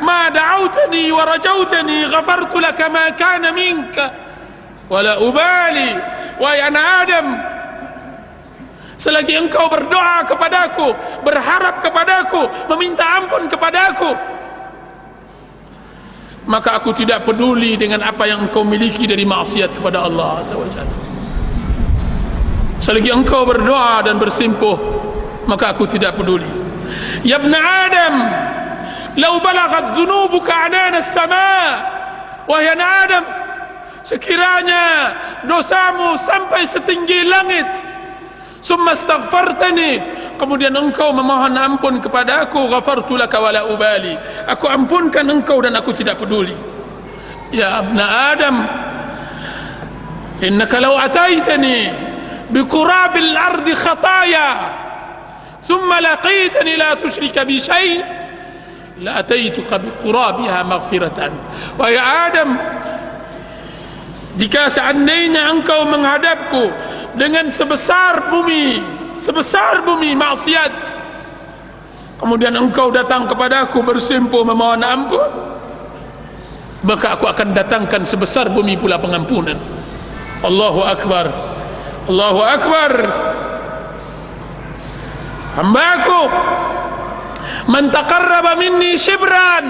ma da'awtani wa rajautani ghafartu laka ma kana minka wala ubali. Wahai anak Adam, selagi engkau berdoa kepadaku, berharap kepadaku, meminta ampun kepadaku, maka aku tidak peduli dengan apa yang engkau miliki dari maksiat kepada Allah SWT. Selagi engkau berdoa dan bersimpuh, maka aku tidak peduli. Ya ibna Adam, lau balagat dhunubuka anana as-sama'. Wahai anak Adam, sekiranya dosamu sampai setinggi langit, summa astaghfartani, kemudian engkau memohon ampun kepada aku, ghafartu laka wala ubali, aku ampunkan engkau dan aku tidak peduli. Ya ibna Adam, innaka law ataitani biqurabil ardi khataya thumma laqitani la tusyrika bi syai' la ataituka biqurabiha maghfiratan. Wahai Adam, jika seandainya engkau menghadapku dengan sebesar bumi maksiat, kemudian engkau datang kepadaku bersimpuh memohon ampun, maka aku akan datangkan sebesar bumi pula pengampunan. Allahu Akbar, Allahu Akbar. Hambaku, man taqarraba minni shibran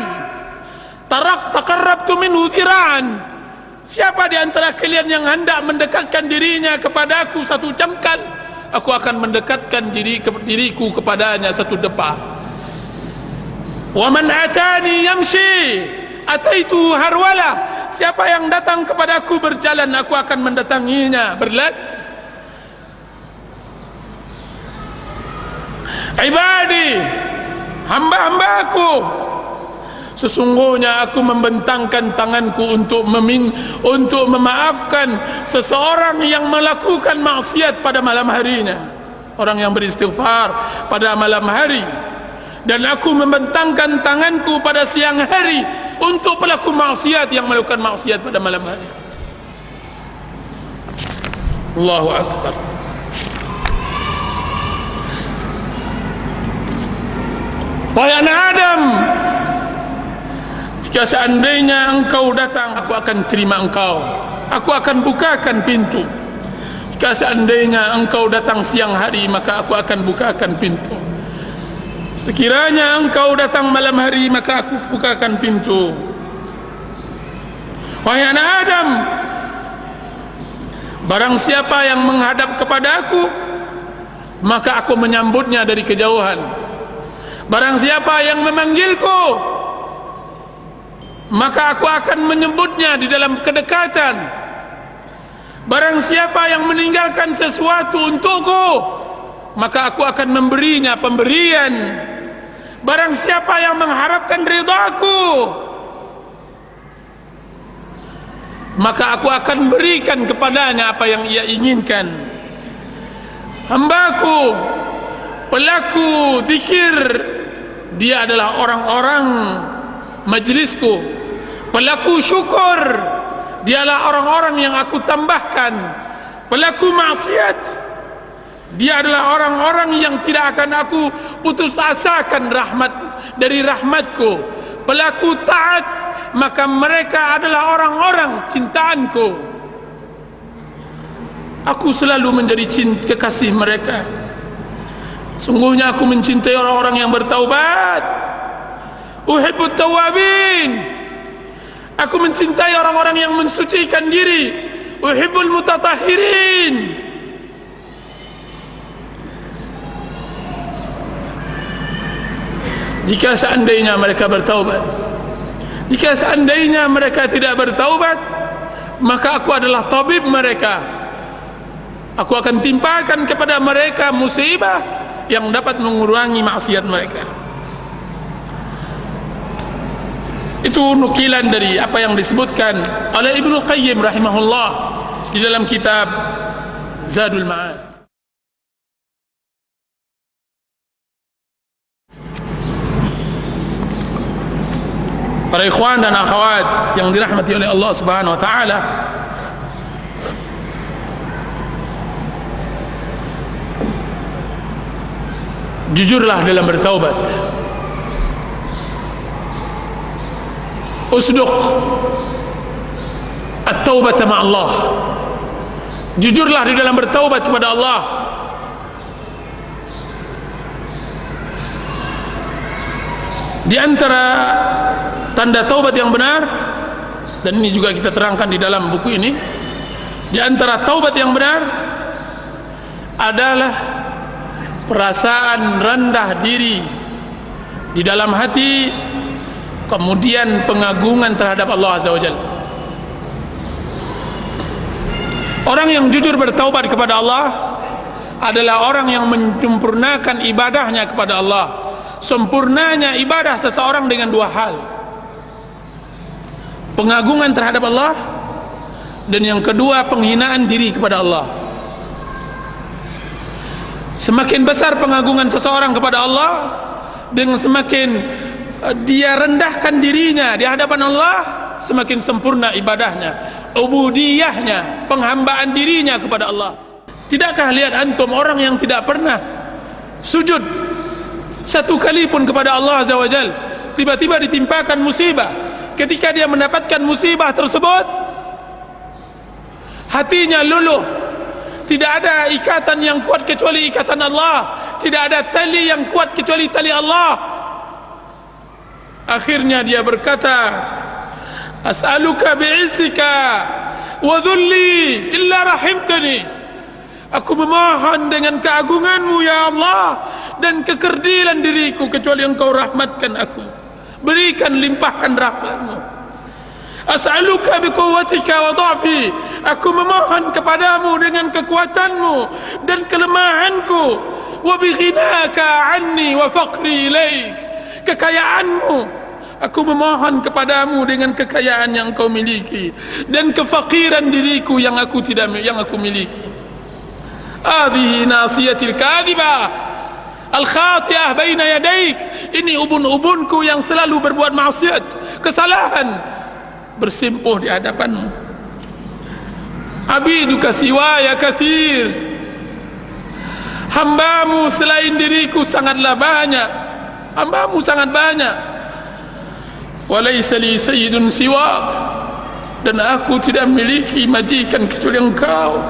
taqarrabtu minhu dhira'an. Siapa di antara kalian yang hendak mendekatkan dirinya kepadaku satu jengkal, aku akan mendekatkan diriku kepadanya satu depa. Wa man atani yamshi ataitu harwala. Siapa yang datang kepadaku berjalan, aku akan mendatanginya berlari. Ibadi, hamba-hambaku, sesungguhnya aku membentangkan tanganku untuk memaafkan seseorang yang melakukan maksiat pada malam harinya, orang yang beristighfar pada malam hari, dan aku membentangkan tanganku pada siang hari untuk pelaku maksiat yang melakukan maksiat pada malam hari. Allahu Akbar. Wahai anak Adam, jika seandainya engkau datang, aku akan terima engkau, aku akan bukakan pintu. Jika seandainya engkau datang siang hari, maka aku akan bukakan pintu. Sekiranya engkau datang malam hari, maka aku bukakan pintu. Wahai anak Adam, barang siapa yang menghadap kepada aku, maka aku menyambutnya dari kejauhan. Barang siapa yang memanggilku, maka aku akan menyebutnya di dalam kedekatan. Barang siapa yang meninggalkan sesuatu untukku, maka aku akan memberinya pemberian. Barang siapa yang mengharapkan ridhaku, maka aku akan berikan kepadanya apa yang ia inginkan. Hambaku, pelaku zikir, dia adalah orang-orang majlisku. Pelaku syukur, dialah orang-orang yang aku tambahkan. Pelaku maksiat, dia adalah orang-orang yang tidak akan aku putus asakan dari rahmatku. Pelaku taat, maka mereka adalah orang-orang cintaanku. Aku selalu menjadi kekasih mereka. Sungguhnya aku mencintai orang-orang yang bertaubat. Uhibbut tawabin. Aku mencintai orang-orang yang mensucikan diri. Uhibbul mutatahhirin. Jika seandainya mereka bertaubat, jika seandainya mereka tidak bertaubat, maka aku adalah tabib mereka. Aku akan timpakan kepada mereka musibah yang dapat mengurangi maksiat mereka. Itu nukilan dari apa yang disebutkan oleh Ibnu Qayyim rahimahullah di dalam kitab Zadul Ma'ad. Para ikhwan dan akhwat yang dirahmati oleh Allah Subhanahu wa taala, jujurlah dalam bertaubat. Usduq at-taubat ma Allah. Jujurlah di dalam bertaubat kepada Allah. Di antara tanda taubat yang benar, dan ini juga kita terangkan di dalam buku ini, di antara taubat yang benar adalah perasaan rendah diri di dalam hati, kemudian pengagungan terhadap Allah Azza wa Jalla. Orang yang jujur bertaubat kepada Allah adalah orang yang menyempurnakan ibadahnya kepada Allah. Sempurnanya ibadah seseorang dengan dua hal: pengagungan terhadap Allah, dan yang kedua penghinaan diri kepada Allah. Semakin besar pengagungan seseorang kepada Allah, dengan semakin dia rendahkan dirinya di hadapan Allah, semakin sempurna ibadahnya, ubudiyahnya, penghambaan dirinya kepada Allah. Tidakkah lihat antum orang yang tidak pernah sujud satu kali pun kepada Allah Azza wa Jal. Tiba-tiba ditimpakan musibah. Ketika dia mendapatkan musibah tersebut, hatinya luluh. Tidak ada ikatan yang kuat kecuali ikatan Allah. Tidak ada tali yang kuat kecuali tali Allah. Akhirnya dia berkata, as'aluka bi'izzika wa dhulli illa rahimtani. Aku memohon dengan keagunganmu ya Allah dan kekerdilan diriku kecuali engkau rahmatkan aku. Berikan limpahkan rahmatmu. As'aluka biquwwatika wa dha'fi. Aku memohon kepadamu dengan kekuatanmu dan kelemahanku. Wa bighinaka anni wa faqri ilaik. Kekayaanmu, aku memohon kepadamu dengan kekayaan yang kau miliki dan kefakiran diriku yang aku miliki. Hadhihi nasiyatil kadhibah al-khati'ah baina yadaik. Ini ubun-ubunku yang selalu berbuat maksiat, kesalahan, bersimpuh di hadapanmu. Abiduka siwaya kathir. Hambamu selain diriku sangatlah banyak. Hambamu sangat banyak. Walaysa li sayyidun siwak. Dan aku tidak memiliki majikan kecuali engkau.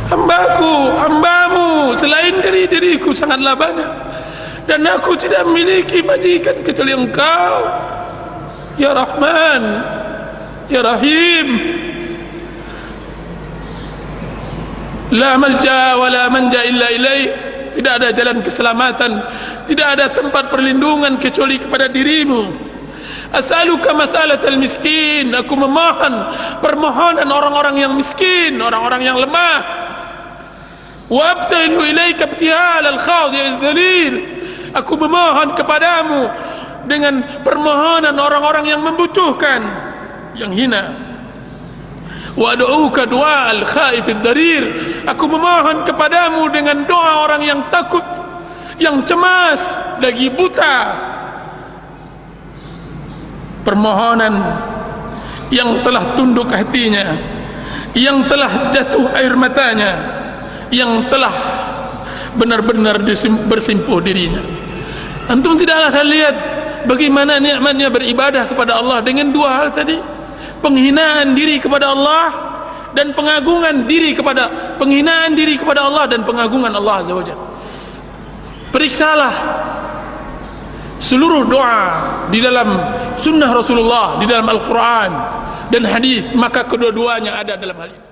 Hambamu selain diriku sangatlah banyak, dan aku tidak memiliki majikan kecuali engkau. Ya Rahman, Ya Rahim. La malja wa la manja illa ilaih. Tidak ada jalan keselamatan, tidak ada tempat perlindungan kecuali kepada dirimu. As'aluka mas'alatal miskin. Aku memohon permohonan orang-orang yang miskin, orang-orang yang lemah. Wa abtaghilu ilaika ibtihal al-khadi' al-dhalil. Aku memohon kepadamu dengan permohonan orang-orang yang membutuhkan, yang hina. Wa ad'uka du'a al-khaif ad-darir. Aku memohon kepadamu dengan doa orang yang takut, yang cemas, lagi buta. Permohonan yang telah tunduk hatinya, yang telah jatuh air matanya, yang telah benar-benar bersimpuh dirinya. Antum tidaklah lihat bagaimana nikmatnya beribadah kepada Allah dengan dua hal tadi, penghinaan diri kepada Allah dan penghinaan diri kepada Allah dan pengagungan Allah Azza wa Jalla. Periksalah seluruh doa di dalam sunnah Rasulullah, di dalam Al-Quran dan hadis, maka kedua-duanya ada dalam hal itu.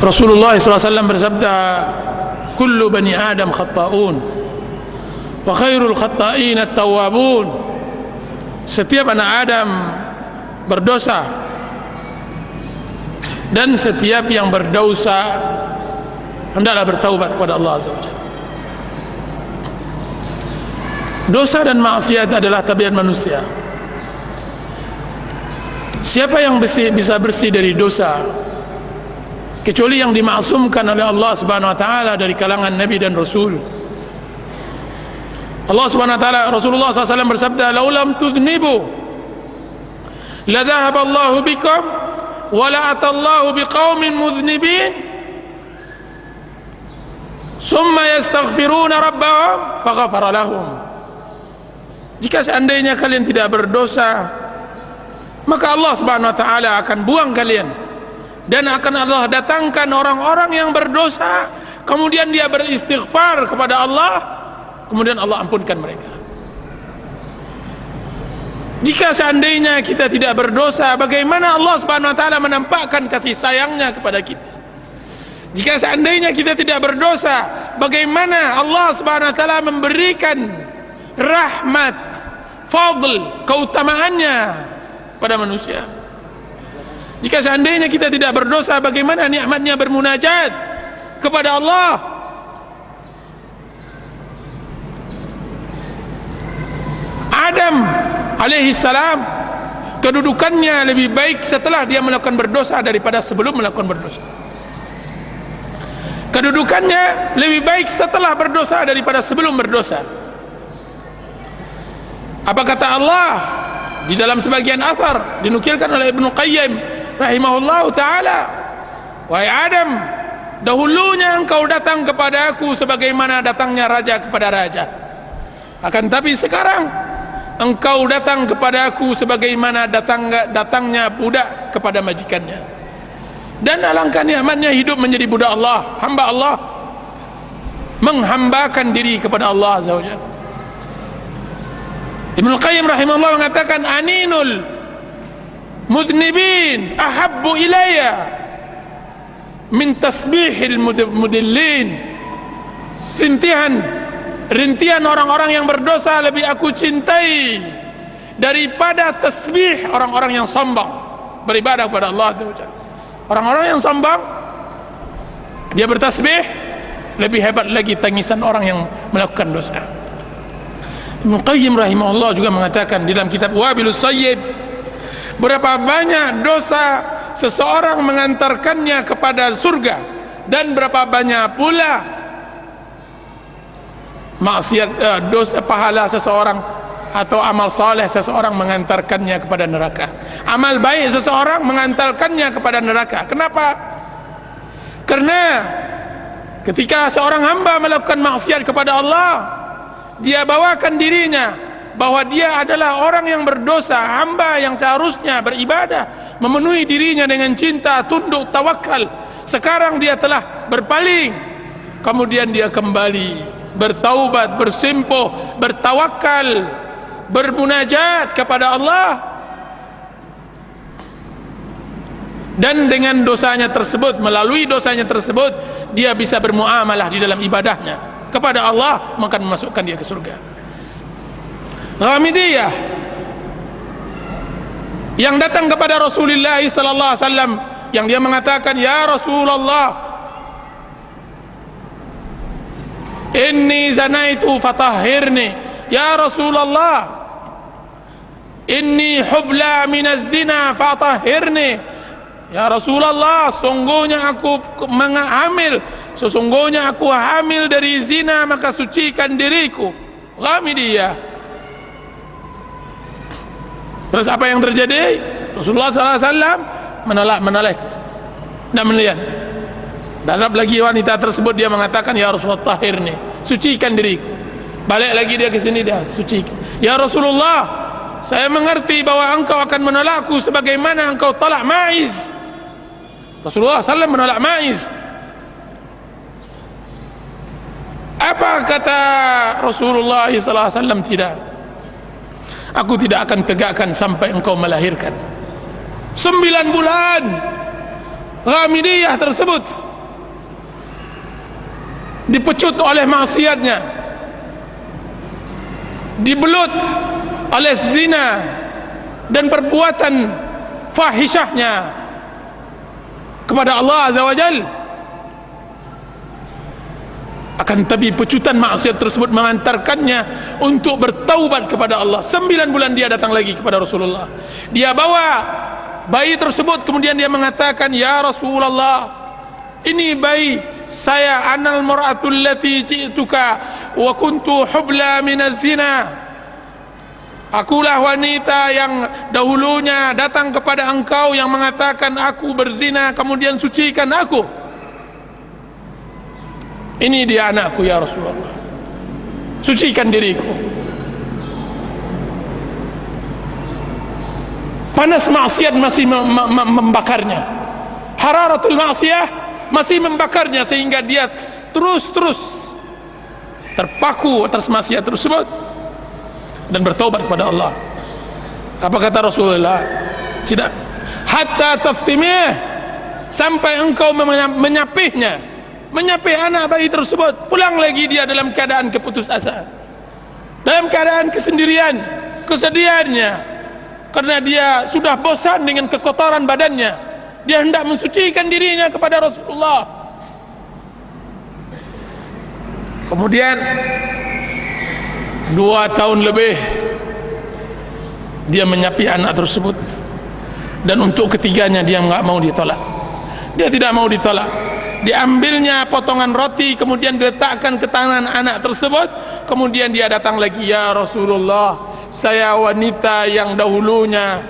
Rasulullah SAW bersabda, kullu bani Adam khatta'un wa khairul khatta'in at-tawwabun. Setiap anak Adam berdosa, dan setiap yang berdosa hendaklah bertaubat kepada Allah Azza wa Jalla. Dosa dan maksiat adalah tabiat manusia. Siapa yang bisa bersih dari dosa kecuali yang dimaksumkan oleh Allah Subhanahu wa taala dari kalangan nabi dan rasul? Allah Subhanahu wa taala, Rasulullah SAW bersabda, "Lau lam tudhnibu la dhahaba Allahu bikum wa la atallahu biqaumin mudhnibin summa yastaghfiruna rabbahum faghfara lahum." Jika seandainya kalian tidak berdosa, maka Allah Subhanahu wa taala akan buang kalian, dan akan Allah datangkan orang-orang yang berdosa, kemudian dia beristighfar kepada Allah, kemudian Allah ampunkan mereka. Jika seandainya kita tidak berdosa, bagaimana Allah Subhanahu wa taala menampakkan kasih sayangnya kepada kita? Jika seandainya kita tidak berdosa, bagaimana Allah Subhanahu wa taala memberikan rahmat, fadl, keutamaannya pada manusia? Jika seandainya kita tidak berdosa, bagaimana nikmatnya bermunajat kepada Allah? Adam alaihi salam, kedudukannya lebih baik setelah dia melakukan berdosa daripada sebelum melakukan berdosa. Kedudukannya lebih baik setelah berdosa daripada sebelum berdosa. Apa kata Allah? di dalam sebagian athar dinukilkan oleh Ibnu Qayyim rahimahullahu ta'ala, wahai Adam, dahulunya engkau datang kepada aku sebagaimana datangnya raja kepada raja, akan tapi sekarang engkau datang kepada aku sebagaimana datangnya budak kepada majikannya. Dan alangkah nikmatnya hidup menjadi budak Allah, hamba Allah, menghambakan diri kepada Allah Azza wa Jalla. Ibnu Qayyim rahimahullah mengatakan, aninul mudnibin ahabbu ilayya min tasbihil mudillin. Rintihan orang-orang yang berdosa lebih aku cintai daripada tasbih orang-orang yang sombong beribadah kepada Allah Azza wa Jalla. Orang-orang yang sombong dia bertasbih, lebih hebat lagi tangisan orang yang melakukan dosa. Ibnu Qayyim rahimahullah juga mengatakan di dalam kitab Wabilus Sayyib, berapa banyak dosa seseorang mengantarkannya kepada surga, dan berapa banyak pula maksiat dosa pahala seseorang atau amal saleh seseorang mengantarkannya kepada neraka. Amal baik seseorang mengantarkannya kepada neraka. Kenapa? Karena ketika seorang hamba melakukan maksiat kepada Allah, dia bawakan dirinya bahwa dia adalah orang yang berdosa, hamba yang seharusnya beribadah, memenuhi dirinya dengan cinta, tunduk, tawakal. Sekarang dia telah berpaling, kemudian dia kembali bertaubat, bersimpuh, bertawakal, bermunajat kepada Allah, dan dengan dosanya tersebut, melalui dosanya tersebut, dia bisa bermuamalah di dalam ibadahnya kepada Allah, maka memasukkan dia ke surga. Ghamidiyah yang datang kepada Rasulullah sallallahu alaihi wasallam, yang dia mengatakan, ya Rasulullah, inni zanaitu fatahhirni. Ya Rasulullah, inni hubla minaz zina fatahhirni. Ya Rasulullah, sungguhnya aku hamil, sesungguhnya aku hamil dari zina, maka sucikan diriku. Ghamidiyah. Terus apa yang terjadi? Rasulullah SAW menolak, tidak melihat. Datang lagi wanita tersebut, dia mengatakan, ya Rasulullah, tahirni, sucikan diriku. Balik lagi dia ke sini, dia sucikan. Ya Rasulullah, saya mengerti bahwa engkau akan menolakku sebagaimana engkau tolak Ma'iz. Rasulullah SAW menolak Ma'iz. Apa kata Rasulullah SAW? Tidak, aku tidak akan tegakkan sampai engkau melahirkan. 9 bulan Ghamidiyah tersebut dipecut oleh maksiatnya, dibelut oleh zina dan perbuatan fahisyahnya kepada Allah Azza wa Jalla. Akan tapi pecutan maksiat tersebut mengantarkannya untuk bertaubat kepada Allah. 9 bulan dia datang lagi kepada Rasulullah. Dia bawa bayi tersebut, kemudian dia mengatakan, ya Rasulullah, ini bayi saya, anal mar'atul lati ji'tuka wa kuntu hubla minaz zina. Akulah wanita yang dahulunya datang kepada engkau yang mengatakan aku berzina, kemudian sucikan aku. Ini dia anakku ya Rasulullah, sucikan diriku. Panas maksiat masih membakarnya, hararatul maksiyah masih membakarnya, sehingga dia terus terpaku atas maksiat tersebut dan bertobat kepada Allah. Apa kata Rasulullah? Tidak, hatta taftimih, sampai engkau menyapihnya, menyapih anak bayi tersebut. Pulang lagi dia dalam keadaan keputus asa, dalam keadaan kesendirian, kesedihannya, karena dia sudah bosan dengan kekotoran badannya. Dia hendak mensucikan dirinya kepada Rasulullah. Kemudian 2 tahun lebih dia menyapi anak tersebut, dan untuk ketiganya dia nggak mau ditolak. Dia tidak mau ditolak. Diambilnya potongan roti, kemudian diletakkan ke tangan anak tersebut. Kemudian dia datang lagi, ya Rasulullah, saya wanita yang dahulunya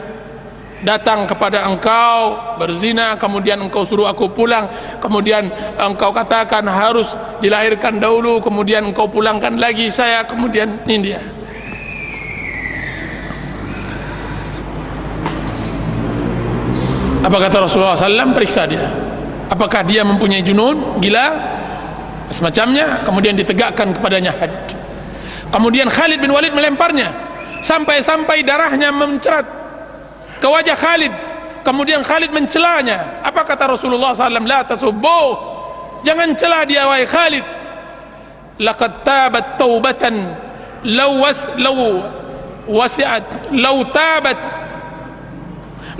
datang kepada engkau berzina, kemudian engkau suruh aku pulang, kemudian engkau katakan harus dilahirkan dahulu, kemudian engkau pulangkan lagi saya, kemudian ini dia. Apa kata Rasulullah SAW? Periksa dia, apakah dia mempunyai junun, gila, semacamnya. Kemudian ditegakkan kepadanya had. Kemudian Khalid bin Walid melemparnya sampai-sampai darahnya mencerat ke wajah Khalid. Kemudian Khalid mencelanya. Apa kata Rasulullah SAW? La tasubbu, jangan celah dia wahai Khalid. Laqad tabat taubatan law wasi'at law tabat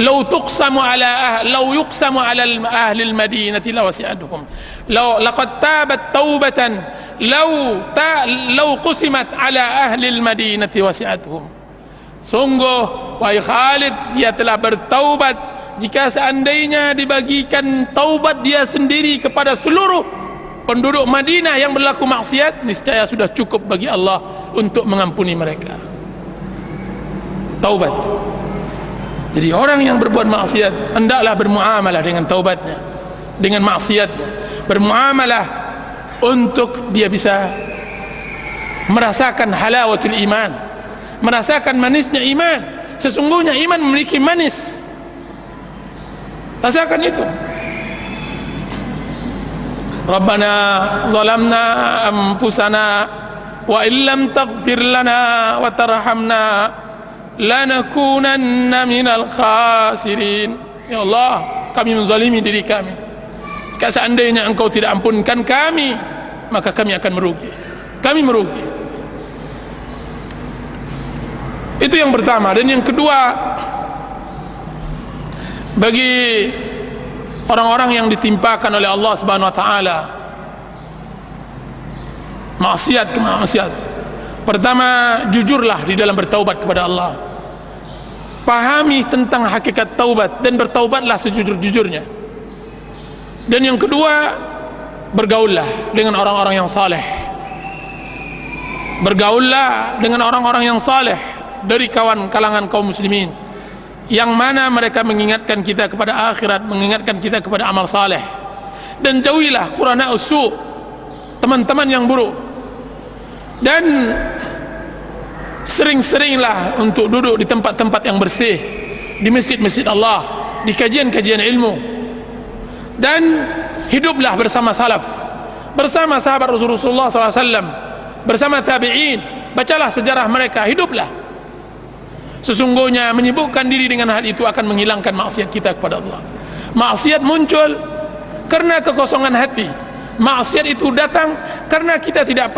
law tuqsamu ala law yuqsamu ala ahli al-madinati lawasi'atuhum. Laqad tabat taubatan law qusimat ala ahli al-madinati wasi'atuhum. Sungguh wahai Khalid, dia telah bertaubat jika seandainya dibagikan taubat dia sendiri kepada seluruh penduduk Madinah yang berlaku maksiat, niscaya sudah cukup bagi Allah untuk mengampuni mereka. Taubat. Jadi orang yang berbuat maksiat hendaklah bermuamalah dengan taubatnya, dengan maksiatnya, bermuamalah untuk dia bisa merasakan halawatul iman, merasakan manisnya iman. Sesungguhnya iman memiliki manis, rasakan itu. Rabbana zalamna anfusana wa illam taghfir lana wa tarhamna lanakunanna minal khasirin. Ya Allah, kami menzalimi diri kami. Jika seandainya engkau tidak ampunkan kami, maka kami akan merugi. Kami merugi. Itu yang pertama. Dan yang kedua, bagi orang-orang yang ditimpakan oleh Allah Subhanahu wa taala maksiat ke maksiat, pertama, jujurlah di dalam bertaubat kepada Allah. Pahami tentang hakikat taubat dan bertaubatlah sejujur-jujurnya. Dan yang kedua, bergaullah dengan orang-orang yang saleh. Bergaullah dengan orang-orang yang saleh dari kalangan kaum muslimin, yang mana mereka mengingatkan kita kepada akhirat, mengingatkan kita kepada amal saleh. Dan jauhilah qurana usu, teman-teman yang buruk. Dan sering-seringlah untuk duduk di tempat-tempat yang bersih, di masjid-masjid Allah, di kajian-kajian ilmu. Dan hiduplah bersama salaf, bersama sahabat Rasulullah SAW, bersama tabi'in. Bacalah sejarah mereka, hiduplah. Sesungguhnya menyibukkan diri dengan hal itu akan menghilangkan maksiat kita kepada Allah. Maksiat muncul karena kekosongan hati. Maksiat itu datang karena kita tidak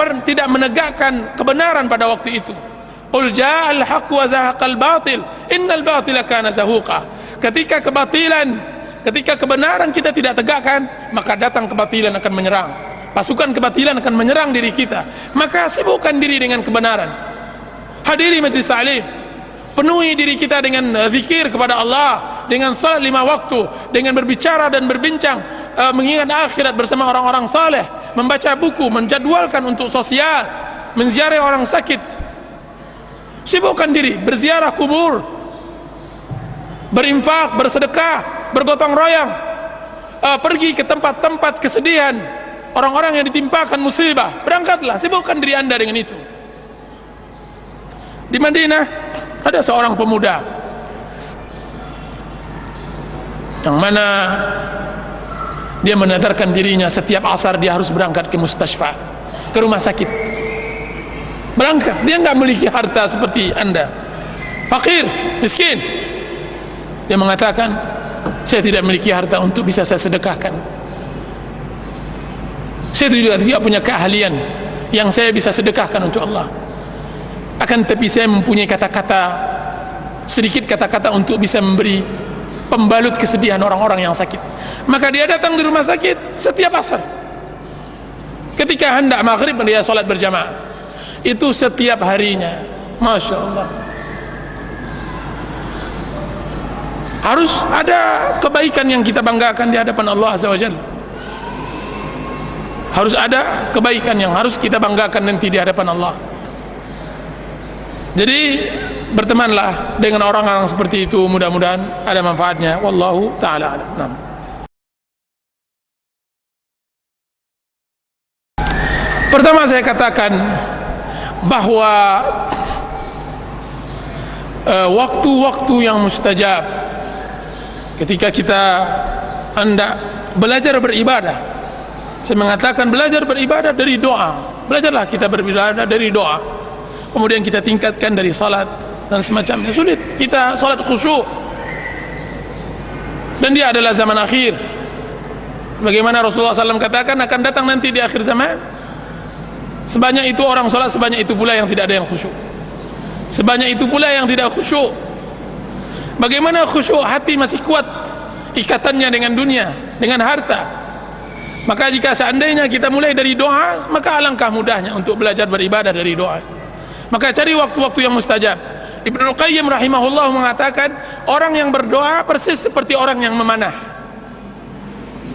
menegakkan kebenaran pada waktu itu. Qul ja'al haqq wa zahaqal batil innal batila kana zahuqa. Ketika kebenaran kita tidak tegakkan, maka datang kebatilan akan menyerang. Pasukan kebatilan akan menyerang diri kita. Maka sibukkan diri dengan kebenaran. Hadiri majlis ta'lim. Penuhi diri kita dengan zikir kepada Allah, dengan salat 5 waktu, dengan berbicara dan berbincang, mengingat akhirat bersama orang-orang saleh, membaca buku, menjadwalkan untuk sosial, menziarah orang sakit. Sibukkan diri, berziarah kubur, berinfak, bersedekah, bergotong royong, pergi ke tempat-tempat kesedihan orang-orang yang ditimpakan musibah. Berangkatlah, sibukkan diri anda dengan itu. Di Madinah ada seorang pemuda yang mana dia menadarkan dirinya setiap asar dia harus berangkat ke mustasfa, ke rumah sakit. Berangkat, dia enggak memiliki harta seperti anda, fakir, miskin. Dia mengatakan, saya tidak memiliki harta untuk bisa saya sedekahkan. Saya juga tidak punya keahlian yang saya bisa sedekahkan untuk Allah. Akan tetapi saya mempunyai kata-kata, sedikit kata-kata untuk bisa memberi pembalut kesedihan orang-orang yang sakit. Maka dia datang di rumah sakit setiap asar. Ketika hendak maghrib dia sholat berjamaah. Itu setiap harinya. Masya Allah. Harus ada kebaikan yang kita banggakan di hadapan Allah Azza wa Jalla. Harus ada kebaikan yang harus kita banggakan nanti di hadapan Allah. Jadi bertemanlah dengan orang-orang seperti itu, mudah-mudahan ada manfaatnya. Wallahu taala alam. Nah. Pertama saya katakan bahwa waktu-waktu yang mustajab ketika kita hendak belajar beribadah, saya mengatakan belajar beribadah dari doa. Belajarlah kita beribadah dari doa, kemudian kita tingkatkan dari salat dan semacamnya. Sulit kita salat khusyuk, dan dia adalah zaman akhir. Bagaimana Rasulullah SAW katakan akan datang nanti di akhir zaman, sebanyak itu orang salat, sebanyak itu pula yang tidak ada yang khusyuk, sebanyak itu pula yang tidak khusyuk. Bagaimana khusyuk? Hati masih kuat ikatannya dengan dunia, dengan harta. Maka jika seandainya kita mulai dari doa, maka alangkah mudahnya untuk belajar beribadah dari doa. Maka cari waktu-waktu yang mustajab. Ibnu Qayyim rahimahullah mengatakan, orang yang berdoa persis seperti orang yang memanah.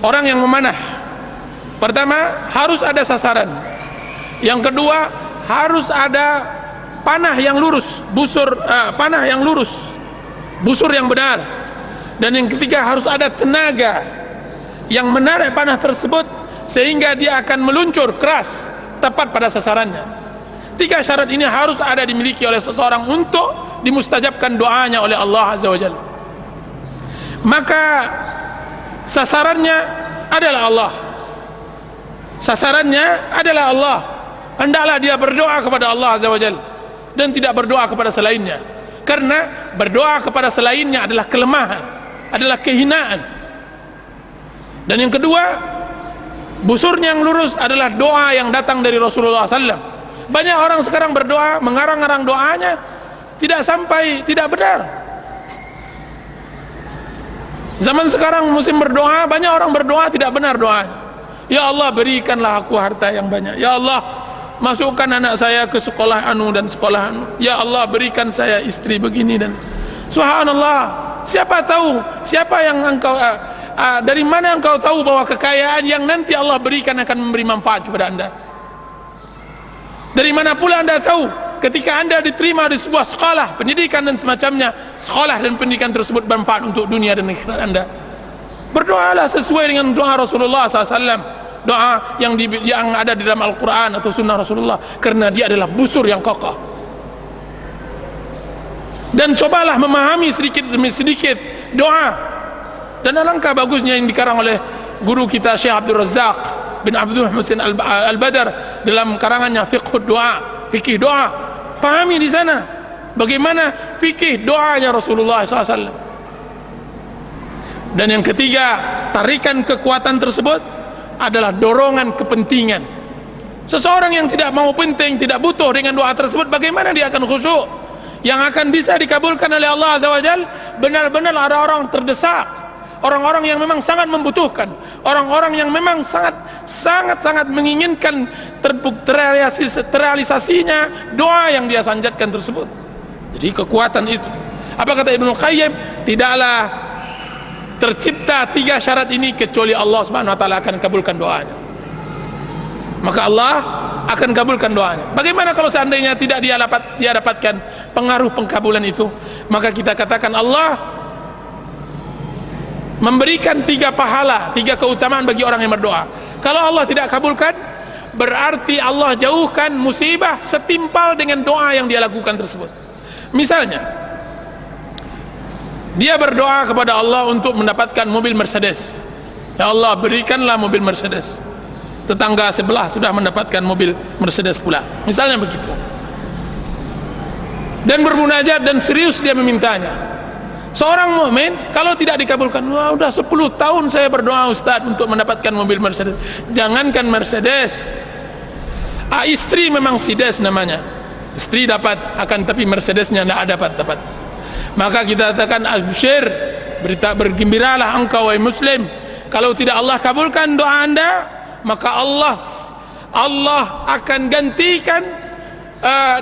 Orang yang memanah, pertama harus ada sasaran, yang kedua harus ada panah yang lurus, panah yang lurus, busur yang benar, dan yang ketiga harus ada tenaga yang menarik panah tersebut sehingga dia akan meluncur keras tepat pada sasarannya. Tiga syarat ini harus ada dimiliki oleh seseorang untuk dimustajabkan doanya oleh Allah Azza wa Jalla. Maka sasarannya adalah Allah, sasarannya adalah Allah. Hendaklah dia berdoa kepada Allah Azza wa Jalla dan tidak berdoa kepada selainnya, karena berdoa kepada selainnya adalah kelemahan, adalah kehinaan. Dan yang kedua, busurnya yang lurus adalah doa yang datang dari Rasulullah SAW. Banyak orang sekarang berdoa, mengarang-arang doanya, tidak sampai, tidak benar. Zaman sekarang musim berdoa, banyak orang berdoa tidak benar doa. Ya Allah, berikanlah aku harta yang banyak. Ya Allah, masukkan anak saya ke sekolah anu dan sekolah anu. Ya Allah, berikan saya istri begini dan subhanallah. Siapa tahu, siapa yang engkau dari mana engkau tahu bahwa kekayaan yang nanti Allah berikan akan memberi manfaat kepada anda? Dari mana pula anda tahu ketika anda diterima di sebuah sekolah pendidikan dan semacamnya, sekolah dan pendidikan tersebut bermanfaat untuk dunia dan akhirat anda? Berdoalah sesuai dengan doa Rasulullah SAW, doa yang ada di dalam Al-Quran atau Sunnah Rasulullah, karena dia adalah busur yang kokoh. Dan cobalah memahami sedikit demi sedikit doa. Dan alangkah bagusnya yang dikarang oleh guru kita Syekh Abdul Razak bin Abdul Muhsin Al-Badar dalam karangannya Fiqh Doa, fikih doa. Pahami di sana bagaimana fikih doanya Rasulullah SAW. Dan yang ketiga, tarikan kekuatan tersebut adalah dorongan kepentingan. Seseorang yang tidak mau penting, tidak butuh dengan doa tersebut, bagaimana dia akan khusyuk? Yang akan bisa dikabulkan oleh Allah Azza wa Jalla benar-benar ada orang terdesak, orang-orang yang memang sangat membutuhkan, orang-orang yang memang sangat menginginkan terrealisasinya doa yang dia sanjatkan tersebut. Jadi kekuatan itu, apa kata Ibnu Qayyim, tidaklah tercipta tiga syarat ini kecuali Allah Subhanahu wa taala akan kabulkan doanya. Maka Allah akan kabulkan doanya. Bagaimana kalau seandainya tidak dia dapatkan pengaruh pengkabulan itu? Maka kita katakan Allah memberikan tiga pahala, tiga keutamaan bagi orang yang berdoa. Kalau Allah tidak kabulkan, berarti Allah jauhkan musibah setimpal dengan doa yang dia lakukan tersebut. Misalnya, dia berdoa kepada Allah untuk mendapatkan mobil Mercedes. Ya Allah, berikanlah mobil Mercedes. Tetangga sebelah sudah mendapatkan mobil Mercedes pula, misalnya begitu. Dan bermunajat dan serius dia memintanya. Seorang mukmin kalau tidak dikabulkan, wah udah 10 tahun saya berdoa Ustaz untuk mendapatkan mobil Mercedes. Jangankan Mercedes, istri memang Sides namanya, istri dapat, akan tapi Mercedesnya tidak dapat. Maka kita katakan absyir, bergembiralah engkau wahai muslim, kalau tidak Allah kabulkan doa anda, maka Allah akan gantikan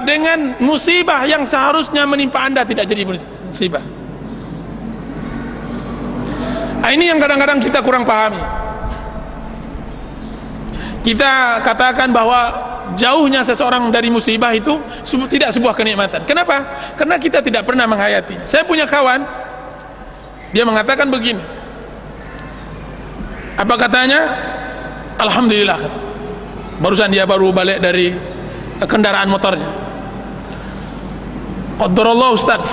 dengan musibah yang seharusnya menimpa anda tidak jadi musibah. Ini yang kadang-kadang kita kurang pahami. Kita katakan bahwa jauhnya seseorang dari musibah itu tidak sebuah kenikmatan. Kenapa? Karena kita tidak pernah menghayati. Saya punya kawan, dia mengatakan begini, apa katanya? Alhamdulillah, barusan dia baru balik dari kendaraan motornya. Qadarullah Ustaz,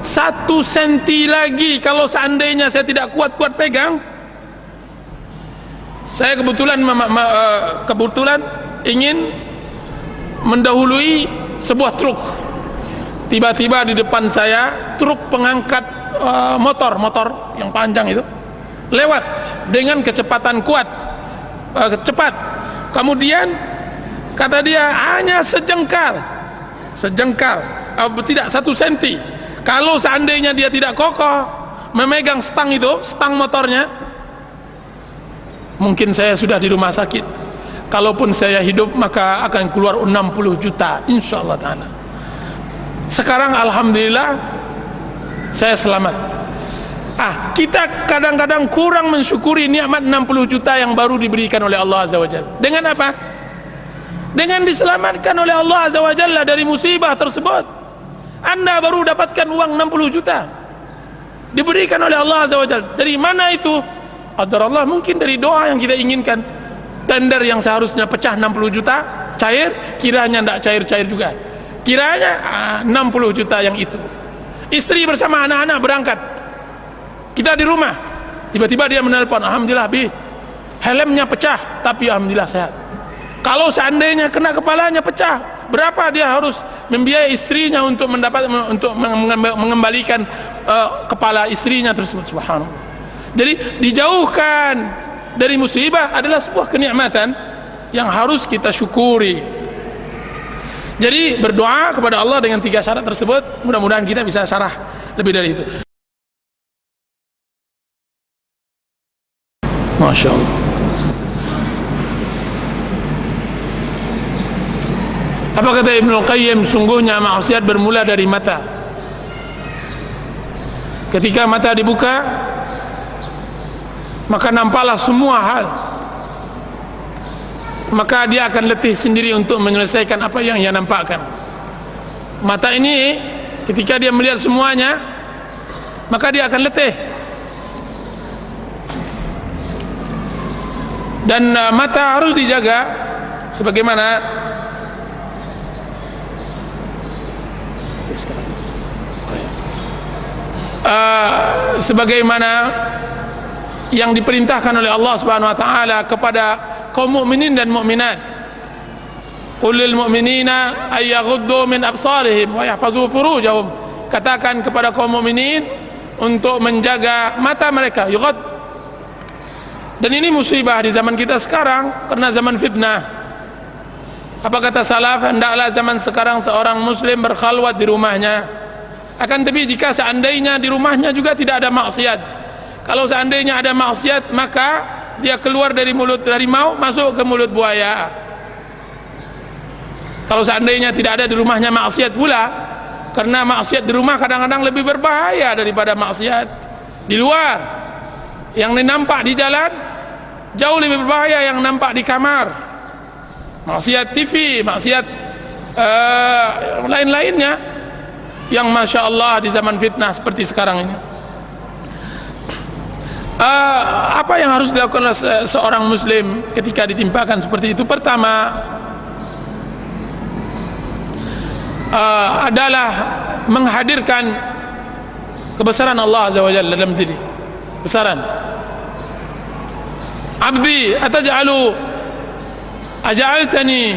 satu senti lagi kalau seandainya saya tidak kuat-kuat pegang. Saya kebetulan ingin mendahului sebuah truk. Tiba-tiba di depan saya truk pengangkat motor yang panjang itu lewat dengan kecepatan kuat, cepat. Kemudian kata dia hanya sejengkal, tidak 1 senti. Kalau seandainya dia tidak kokoh memegang stang motornya, mungkin saya sudah di rumah sakit. Kalaupun saya hidup maka akan keluar 60 juta insyaallah ta'ala. Sekarang alhamdulillah saya selamat. Kita kadang-kadang kurang mensyukuri nikmat 60 juta yang baru diberikan oleh Allah Azza wa Jalla. Dengan apa? Dengan diselamatkan oleh Allah Azza wa Jalla dari musibah tersebut. Anda baru dapatkan uang 60 juta diberikan oleh Allah Azza wa Jalla. Dari mana itu? Qadarullah, mungkin dari doa yang kita inginkan. Tender yang seharusnya pecah 60 juta cair, kiranya tidak cair-cair juga. Kiranya 60 juta yang itu. Istri bersama anak-anak berangkat, kita di rumah, tiba-tiba dia menelpon, alhamdulillah Bi, helmnya pecah tapi alhamdulillah sehat. Kalau seandainya kena kepalanya pecah, berapa dia harus membiayai istrinya untuk mengembalikan kepala istrinya tersebut? Subhanallah. Jadi dijauhkan dari musibah adalah sebuah kenikmatan yang harus kita syukuri. Jadi berdoa kepada Allah dengan 3 syarat tersebut, mudah-mudahan kita bisa syarah lebih dari itu. Masya Allah. Apa kata Ibnul Qayyim? Sungguhnya maksiat bermula dari mata. Ketika mata dibuka, maka nampaklah semua hal. Maka dia akan letih sendiri untuk menyelesaikan apa yang ia nampakkan. Mata ini ketika dia melihat semuanya, maka dia akan letih. Dan mata harus dijaga sebagaimana yang diperintahkan oleh Allah Subhanahu wa taala kepada kaum mukminin dan mukminat. Qul lil mu'minina ay yaghuddu min absarihim wa yahfazu furujahum. Katakan kepada kaum mukminin untuk menjaga mata mereka, yughad. Dan ini musibah di zaman kita sekarang karena zaman fitnah. Apa kata salaf? Hendaklah zaman sekarang seorang muslim berkhalwat di rumahnya. Akan tapi jika seandainya di rumahnya juga tidak ada maksiat, kalau seandainya ada maksiat, maka dia keluar dari mulut harimau masuk ke mulut buaya. Kalau seandainya tidak ada di rumahnya maksiat pula, karena maksiat di rumah kadang-kadang lebih berbahaya daripada maksiat di luar. Yang nampak di jalan jauh lebih berbahaya yang nampak di kamar. Maksiat TV, maksiat lain-lainnya yang Masya Allah di zaman fitnah seperti sekarang ini. Apa yang harus dilakukan oleh seorang muslim ketika ditimpakan seperti itu? Pertama adalah menghadirkan kebesaran Allah Azza wa Jalla dalam diri. Besaran. Abdi aja'altani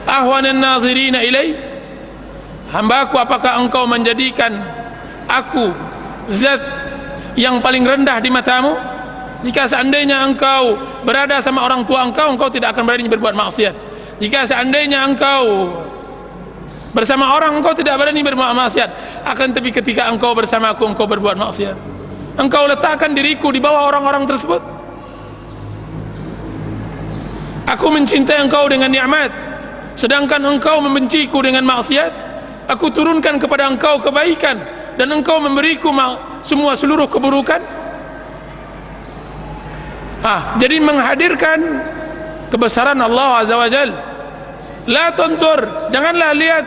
ahwanan nazirina ilai? Hambaku, apakah engkau menjadikan aku zat yang paling rendah di matamu? Jika seandainya engkau berada sama orang tua engkau tidak akan berani berbuat maksiat. Jika seandainya engkau bersama orang, engkau tidak berani berbuat maksiat. Akan tapi ketika engkau bersama aku, engkau berbuat maksiat. Engkau letakkan diriku di bawah orang-orang tersebut. Aku mencintai engkau dengan nikmat, sedangkan engkau membenciku dengan maksiat. Aku turunkan kepada engkau kebaikan dan engkau memberiku seluruh keburukan. Jadi menghadirkan kebesaran Allah Azza wa Jalla La tunzur, janganlah lihat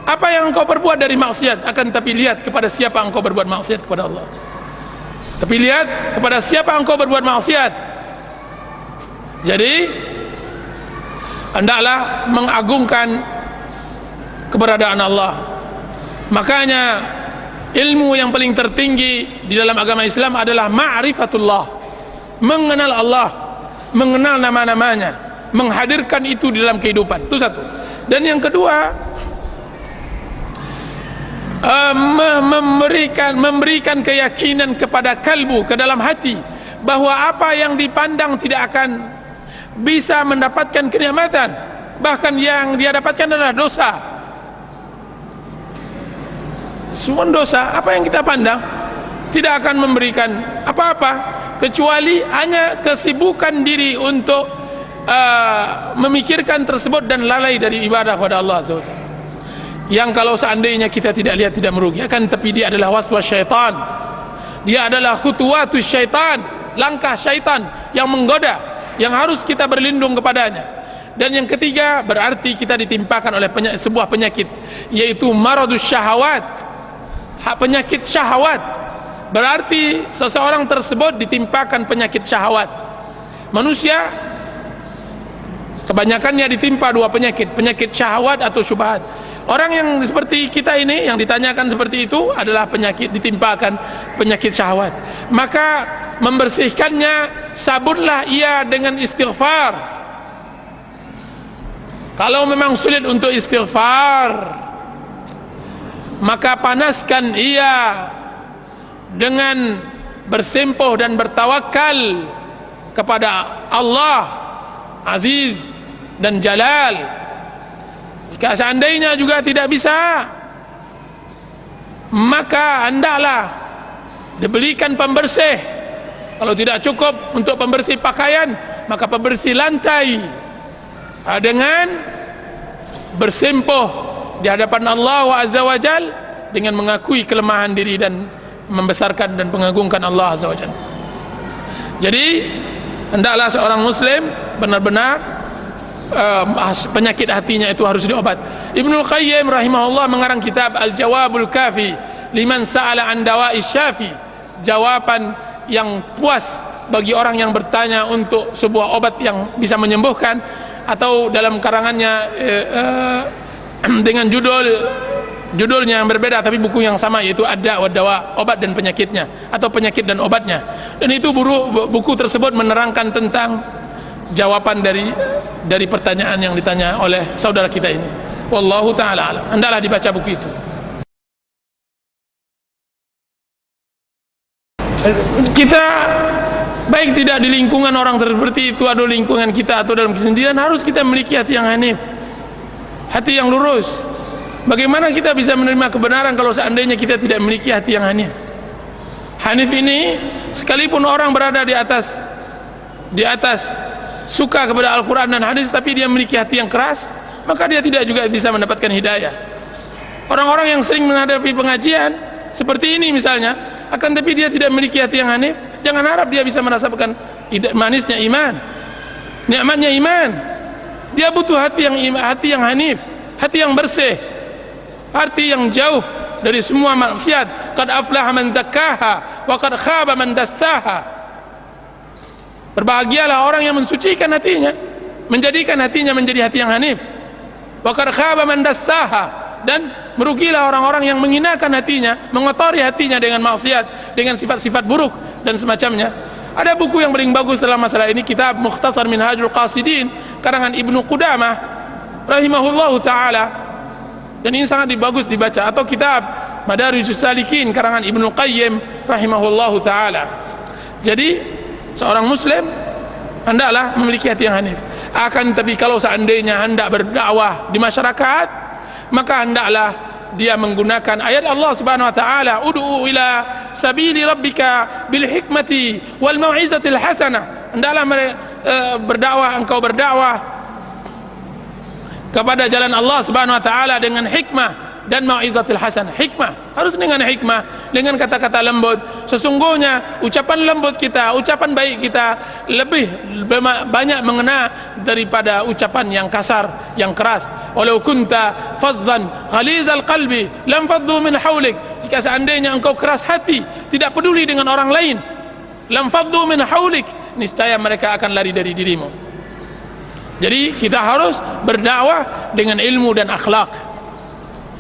apa yang engkau perbuat dari maksiat, akan tapi lihat kepada siapa engkau berbuat maksiat kepada Allah. Tapi lihat kepada siapa engkau berbuat maksiat. Jadi hendaklah mengagungkan keberadaan Allah. Makanya ilmu yang paling tertinggi di dalam agama Islam adalah ma'rifatullah, mengenal Allah, mengenal nama-namanya, menghadirkan itu di dalam kehidupan. Itu satu. Dan yang kedua, memberikan keyakinan kepada kalbu, ke dalam hati, bahwa apa yang dipandang tidak akan bisa mendapatkan kenikmatan, bahkan yang dia dapatkan adalah dosa. Semua dosa, apa yang kita pandang tidak akan memberikan apa-apa kecuali hanya kesibukan diri untuk memikirkan tersebut dan lalai dari ibadah kepada Allah Azza wa Jalla. Yang kalau seandainya kita tidak lihat tidak merugi, akan tapi dia adalah waswas syaitan, dia adalah khutuwatus syaitan, langkah syaitan yang menggoda, yang harus kita berlindung kepadanya. Dan yang ketiga, berarti kita ditimpakan oleh sebuah penyakit, yaitu maradus syahawat, penyakit syahwat. Berarti seseorang tersebut ditimpakan penyakit syahwat. Manusia kebanyakannya ditimpa dua penyakit, penyakit syahwat atau syubhat. Orang yang seperti kita ini, yang ditanyakan seperti itu, adalah penyakit, ditimpakan penyakit syahwat. Maka membersihkannya, sabunlah ia dengan istighfar. Kalau memang sulit untuk istighfar, maka panaskan ia dengan bersempuh dan bertawakal kepada Allah Aziz dan Jalal. Jika seandainya juga tidak bisa, maka hendaklah dibelikan pembersih. Kalau tidak cukup untuk pembersih pakaian, maka pembersih lantai, dengan bersempuh di hadapan Allah Azza wa Jal, dengan mengakui kelemahan diri dan membesarkan dan mengagungkan Allah Azza wa Jal. Jadi hendaklah seorang muslim benar-benar penyakit hatinya itu harus diobat. Ibnul Qayyim rahimahullah mengarang kitab Al-Jawabul Kafi liman sa'ala an dawa'is syafi, jawaban yang puas bagi orang yang bertanya untuk sebuah obat yang bisa menyembuhkan. Atau dalam karangannya dengan judulnya yang berbeda tapi buku yang sama, yaitu Ad-Da' wa Dawa, obat dan penyakitnya, atau penyakit dan obatnya. Dan itu buku tersebut menerangkan tentang jawaban dari pertanyaan yang ditanya oleh saudara kita ini. Wallahu ta'ala alam. Hendaklah dibaca buku itu. Kita baik tidak di lingkungan orang seperti itu, atau lingkungan kita, atau dalam kesendirian, harus kita memiliki hati yang hanif, hati yang lurus. Bagaimana kita bisa menerima kebenaran kalau seandainya kita tidak memiliki hati yang hanif? Hanif ini, sekalipun orang berada di atas suka kepada Al-Quran dan hadis, tapi dia memiliki hati yang keras, maka dia tidak juga bisa mendapatkan hidayah. Orang-orang yang sering menghadapi pengajian seperti ini misalnya, akan tapi dia tidak memiliki hati yang hanif, jangan harap dia bisa merasakan manisnya iman, nikmatnya iman. Dia butuh hati yang hanif, hati yang bersih, hati yang jauh dari semua maksiat. Qad aflaha man zakkaha wa qad khaba man dassaha. Berbahagialah orang yang mensucikan hatinya, menjadikan hatinya menjadi hati yang hanif. Wa qad khaba man dassaha, dan merugilah orang-orang yang menghinakan hatinya, mengotori hatinya dengan maksiat, dengan sifat-sifat buruk dan semacamnya. Ada buku yang paling bagus dalam masalah ini, kitab Mukhtasar Minhajul Qasidin karangan Ibnu Qudamah rahimahullahu taala, dan ini sangat bagus dibaca. Atau kitab Madarijus Salikin karangan Ibnu Qayyim rahimahullahu taala. Jadi seorang muslim hendaklah memiliki hati yang hanif. Akan tapi kalau seandainya hendak berdakwah di masyarakat, maka hendaklah dia menggunakan ayat Allah Subhanahu wa taala, ud'u ila sabili rabbika bil hikmati wal mau'izatil hasanah. Hendaklah engkau berdakwah kepada jalan Allah Subhanahu wa taala dengan hikmah dan mau'izatul hasanah. Hikmah, harus dengan hikmah, dengan kata-kata lembut. Sesungguhnya ucapan lembut kita, ucapan baik kita lebih banyak mengena daripada ucapan yang kasar, yang keras. Walau kunta fazzan ghalizal qalbi lam faddu min haulik. Jika seandainya engkau keras hati, tidak peduli dengan orang lain, lam faddu min haulik, niscaya mereka akan lari dari dirimu. Jadi kita harus berdakwah dengan ilmu dan akhlak.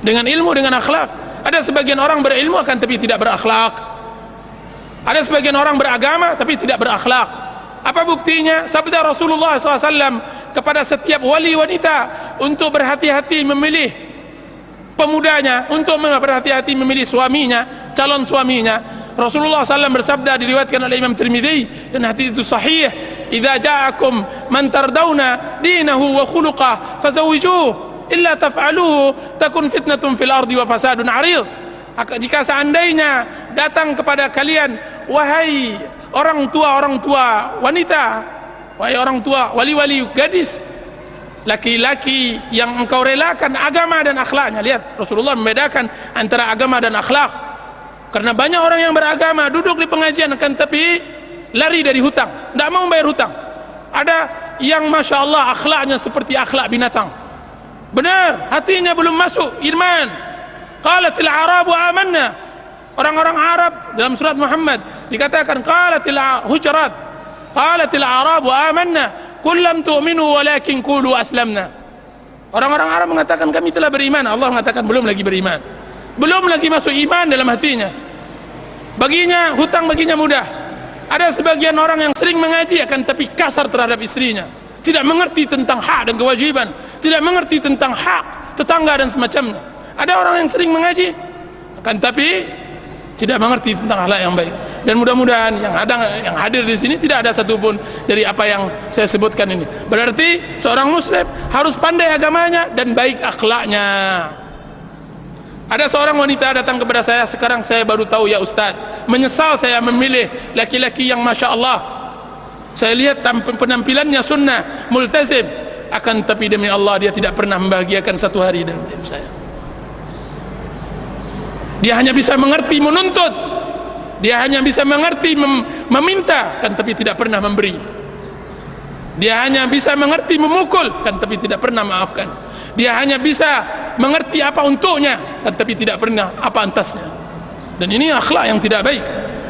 Dengan ilmu, dengan akhlak. Ada sebagian orang berilmu akan tapi tidak berakhlak. Ada sebagian orang beragama tapi tidak berakhlak. Apa buktinya? Sabda Rasulullah SAW kepada setiap wali wanita untuk berhati-hati memilih pemudanya, untuk berhati-hati memilih suaminya, calon suaminya. Rasulullah SAW bersabda, diriwayatkan oleh Imam Tirmidzi dan hadis itu sahih, "Idza ja'akum man tardawna dinahu wa khuluqah fazawwijuhu. Illa taf'aluhu takun fitnatun fil ardi wa fasadun 'arid." Jika seandainya datang kepada kalian, wahai orang tua wanita, wahai orang tua wali-wali gadis, laki-laki yang engkau relakan agama dan akhlaknya. Lihat, Rasulullah membedakan antara agama dan akhlak. Karena banyak orang yang beragama duduk di pengajian akan tapi lari dari hutang, tidak mau bayar hutang. Ada yang masya Allah akhlaknya seperti akhlak binatang. Benar, hatinya belum masuk iman. Qalatil Arabu amanna. Orang-orang Arab dalam surat Muhammad dikatakan qalatil Hujurat, qalatil Arabu amanna qul lam tu'minu walakin qulu aslamna. Orang-orang Arab mengatakan kami telah beriman. Allah mengatakan belum lagi beriman, belum lagi masuk iman dalam hatinya. Baginya hutang baginya mudah. Ada sebagian orang yang sering mengaji akan tapi kasar terhadap istrinya, tidak mengerti tentang hak dan kewajiban, tidak mengerti tentang hak tetangga dan semacamnya. Ada orang yang sering mengaji akan tapi tidak mengerti tentang akhlak yang baik. Dan mudah-mudahan yang hadir di sini tidak ada satupun dari apa yang saya sebutkan ini. Berarti seorang muslim harus pandai agamanya dan baik akhlaknya. Ada seorang wanita datang kepada saya, sekarang saya baru tahu, ya Ustaz, menyesal saya memilih laki-laki yang masya Allah. Saya lihat penampilannya sunnah, multazim, akan tapi demi Allah dia tidak pernah membahagiakan satu hari dalam hidup saya. Dia hanya bisa mengerti menuntut, dia hanya bisa mengerti meminta, kan tapi tidak pernah memberi. Dia hanya bisa mengerti memukul, kan tapi tidak pernah maafkan. Dia hanya bisa mengerti apa untuknya, kan tapi tidak pernah apa antasnya. Dan ini akhlak yang tidak baik,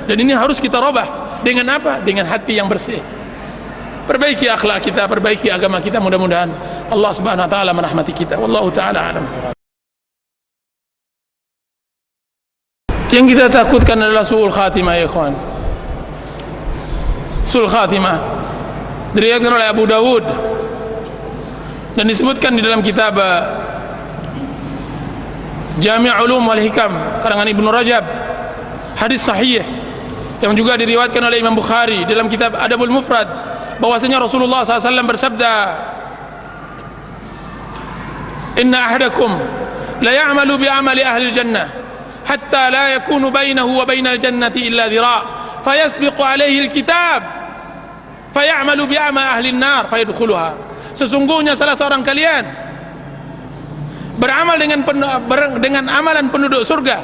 dan ini harus kita robah. Dengan apa? Dengan hati yang bersih. Perbaiki akhlak kita, perbaiki agama kita. Mudah-mudahan Allah Subhanahu wa taala merahmati kita. Wallahu taala alam. Yang kita takutkan adalah su'ul khatimah, ya ikhwan. Su'ul khatimah diriwayatkan oleh Abu Dawud dan disebutkan di dalam kitab Jami' Ulum wal Hikam karangan Ibnu Rajab, hadis sahih yang juga diriwayatkan oleh Imam Bukhari dalam kitab Adabul Mufrad, bahwasanya Rasulullah SAW bersabda, "Inna ahadakum la ya'malu bi amali ahli jannah hatta la yakunu bainahu wa bainal jannati illa dhira' fayasbiqu alaihi alkitab fayamalu bi amali ahli an-nar fayadkhuluha." Sesungguhnya salah seorang kalian beramal dengan amalan penduduk surga,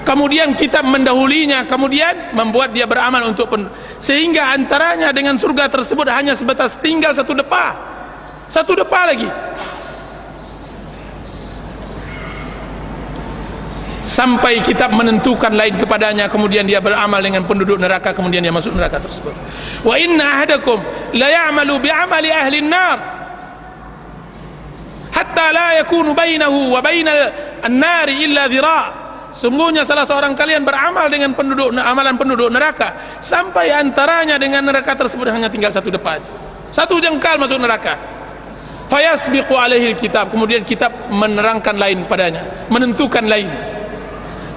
kemudian kitab mendahulinya, kemudian membuat dia beramal untuk sehingga antaranya dengan surga tersebut hanya sebatas tinggal satu depa lagi, sampai kitab menentukan lain kepadanya, kemudian dia beramal dengan penduduk neraka, kemudian dia masuk neraka tersebut. Wa inna ahadakum la ya'malu bi amali ahli an-nar hatta la yakunu bainahu wa bainal an-nari illa dhira'. Sungguhnya salah seorang kalian beramal dengan amalan penduduk neraka sampai antaranya dengan neraka tersebut hanya tinggal satu depa, satu jengkal masuk neraka. Fayasbiqu alaihi kitab, kemudian kitab menerangkan lain padanya, menentukan lain.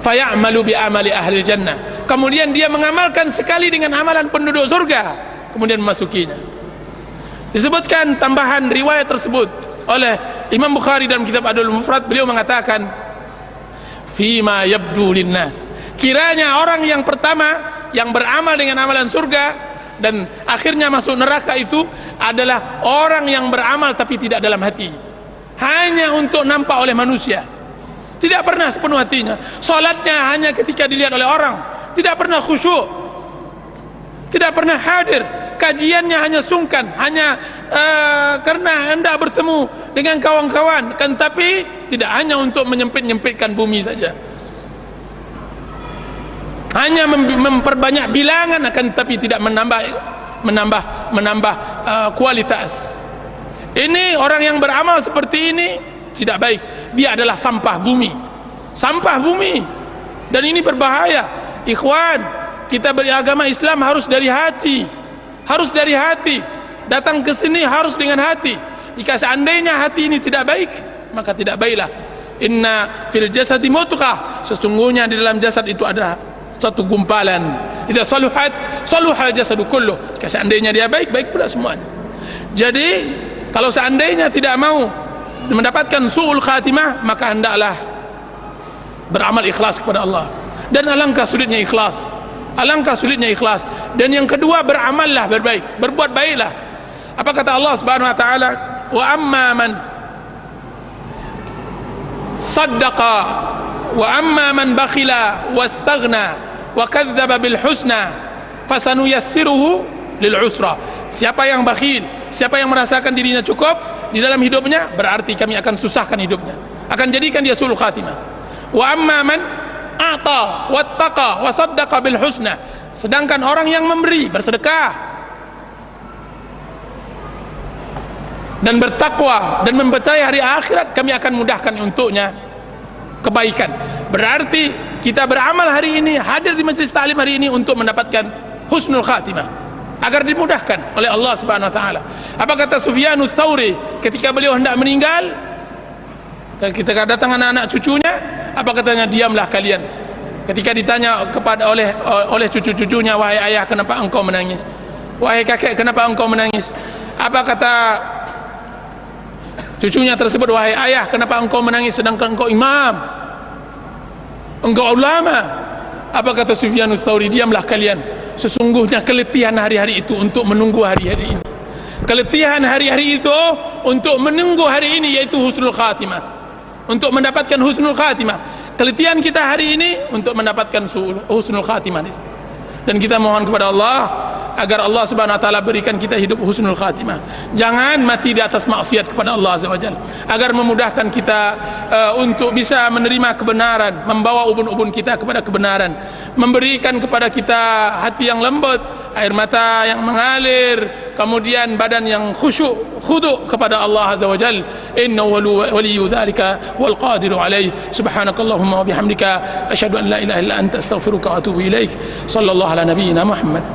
Fayamalu bi amali ahli jannah, kemudian dia mengamalkan sekali dengan amalan penduduk surga, kemudian memasukinya. Disebutkan tambahan riwayat tersebut oleh Imam Bukhari dalam kitab Adabul Mufrad, beliau mengatakan fima yabdu linnas, kiranya orang yang pertama yang beramal dengan amalan surga dan akhirnya masuk neraka itu adalah orang yang beramal tapi tidak dalam hati. hanya untuk nampak oleh manusia, tidak pernah sepenuh hatinya. Salatnya hanya ketika dilihat oleh orang, tidak pernah khusyuk, tidak pernah hadir. Kajiannya hanya sungkan, hanya karena hendak bertemu dengan kawan-kawan, kan, tapi tidak hanya untuk menyempit-nyempitkan bumi saja, hanya memperbanyak bilangan, akan tapi tidak menambah kualitas. Ini orang yang beramal seperti ini tidak baik. Dia adalah sampah bumi, sampah bumi, dan ini berbahaya. Ikhwan, kita beragama Islam harus dari hati, harus dari hati. Datang ke sini harus dengan hati. Jika seandainya hati ini tidak baik, maka tidak baiklah. Inna fil jasadi mudghah, sesungguhnya di dalam jasad itu ada satu gumpalan. Idza saluhat saluhal jasadu kulluh. Jika seandainya dia baik, baik pula semuanya. Jadi kalau seandainya tidak mau mendapatkan su'ul khatimah, maka hendaklah beramal ikhlas kepada Allah. Dan alangkah sulitnya ikhlas, alangkah sulitnya ikhlas. Dan yang kedua, beramallah berbaik, berbuat baiklah. Apa kata Allah Subhanahu wa taala? Wa amma man saddaqa wa amma man bakhila wastaghna wa kadzdzaba bil husna fasanuyassiruhu lil usra. Siapa yang bakhil, siapa yang merasakan dirinya cukup di dalam hidupnya, berarti kami akan susahkan hidupnya, akan jadikan dia sulul khatimah. Wa amma man a'ta wattaqa wa saddaqa bil husna. Sedangkan orang yang memberi, bersedekah dan bertakwa dan mempercayai hari akhirat, kami akan mudahkan untuknya kebaikan. Berarti kita beramal hari ini, hadir di majlis ta'lim hari ini untuk mendapatkan husnul khatimah, agar dimudahkan oleh Allah Subhanahu wa taala. Apa kata Sufyanus Tsauri ketika beliau hendak meninggal? Ketika datang anak-anak cucunya, apa katanya? Diamlah kalian. Ketika ditanya kepada oleh cucu-cucunya, wahai ayah, kenapa engkau menangis? Wahai kakek, kenapa engkau menangis? Apa kata cucunya tersebut? Wahai ayah, kenapa engkau menangis sedangkan engkau imam, engkau ulama? Apa kata Sufyanus Tsauri? Diamlah kalian. Sesungguhnya keletihan hari-hari itu untuk menunggu hari-hari ini. Keletihan hari-hari itu untuk menunggu hari ini, yaitu husnul khatimah, untuk mendapatkan husnul khatimah. Keletihan kita hari ini untuk mendapatkan husnul khatimah. Dan kita mohon kepada Allah agar Allah Subhanahu wa taala berikan kita hidup husnul khatimah. Jangan mati di atas maksiat kepada Allah Azza wa Jalla, agar memudahkan kita untuk bisa menerima kebenaran, membawa ubun-ubun kita kepada kebenaran, memberikan kepada kita hati yang lembut, air mata yang mengalir, kemudian badan yang khusyuk, khudu' kepada Allah Azza wa Jalla. Innahu waliyyu dzalika wal qadiru alaih. Subhanakallahumma wa bihamdika asyhadu an la ilaha illa anta astaghfiruka wa atubu ilaik. Sallallahu ala nabiyyina Muhammad.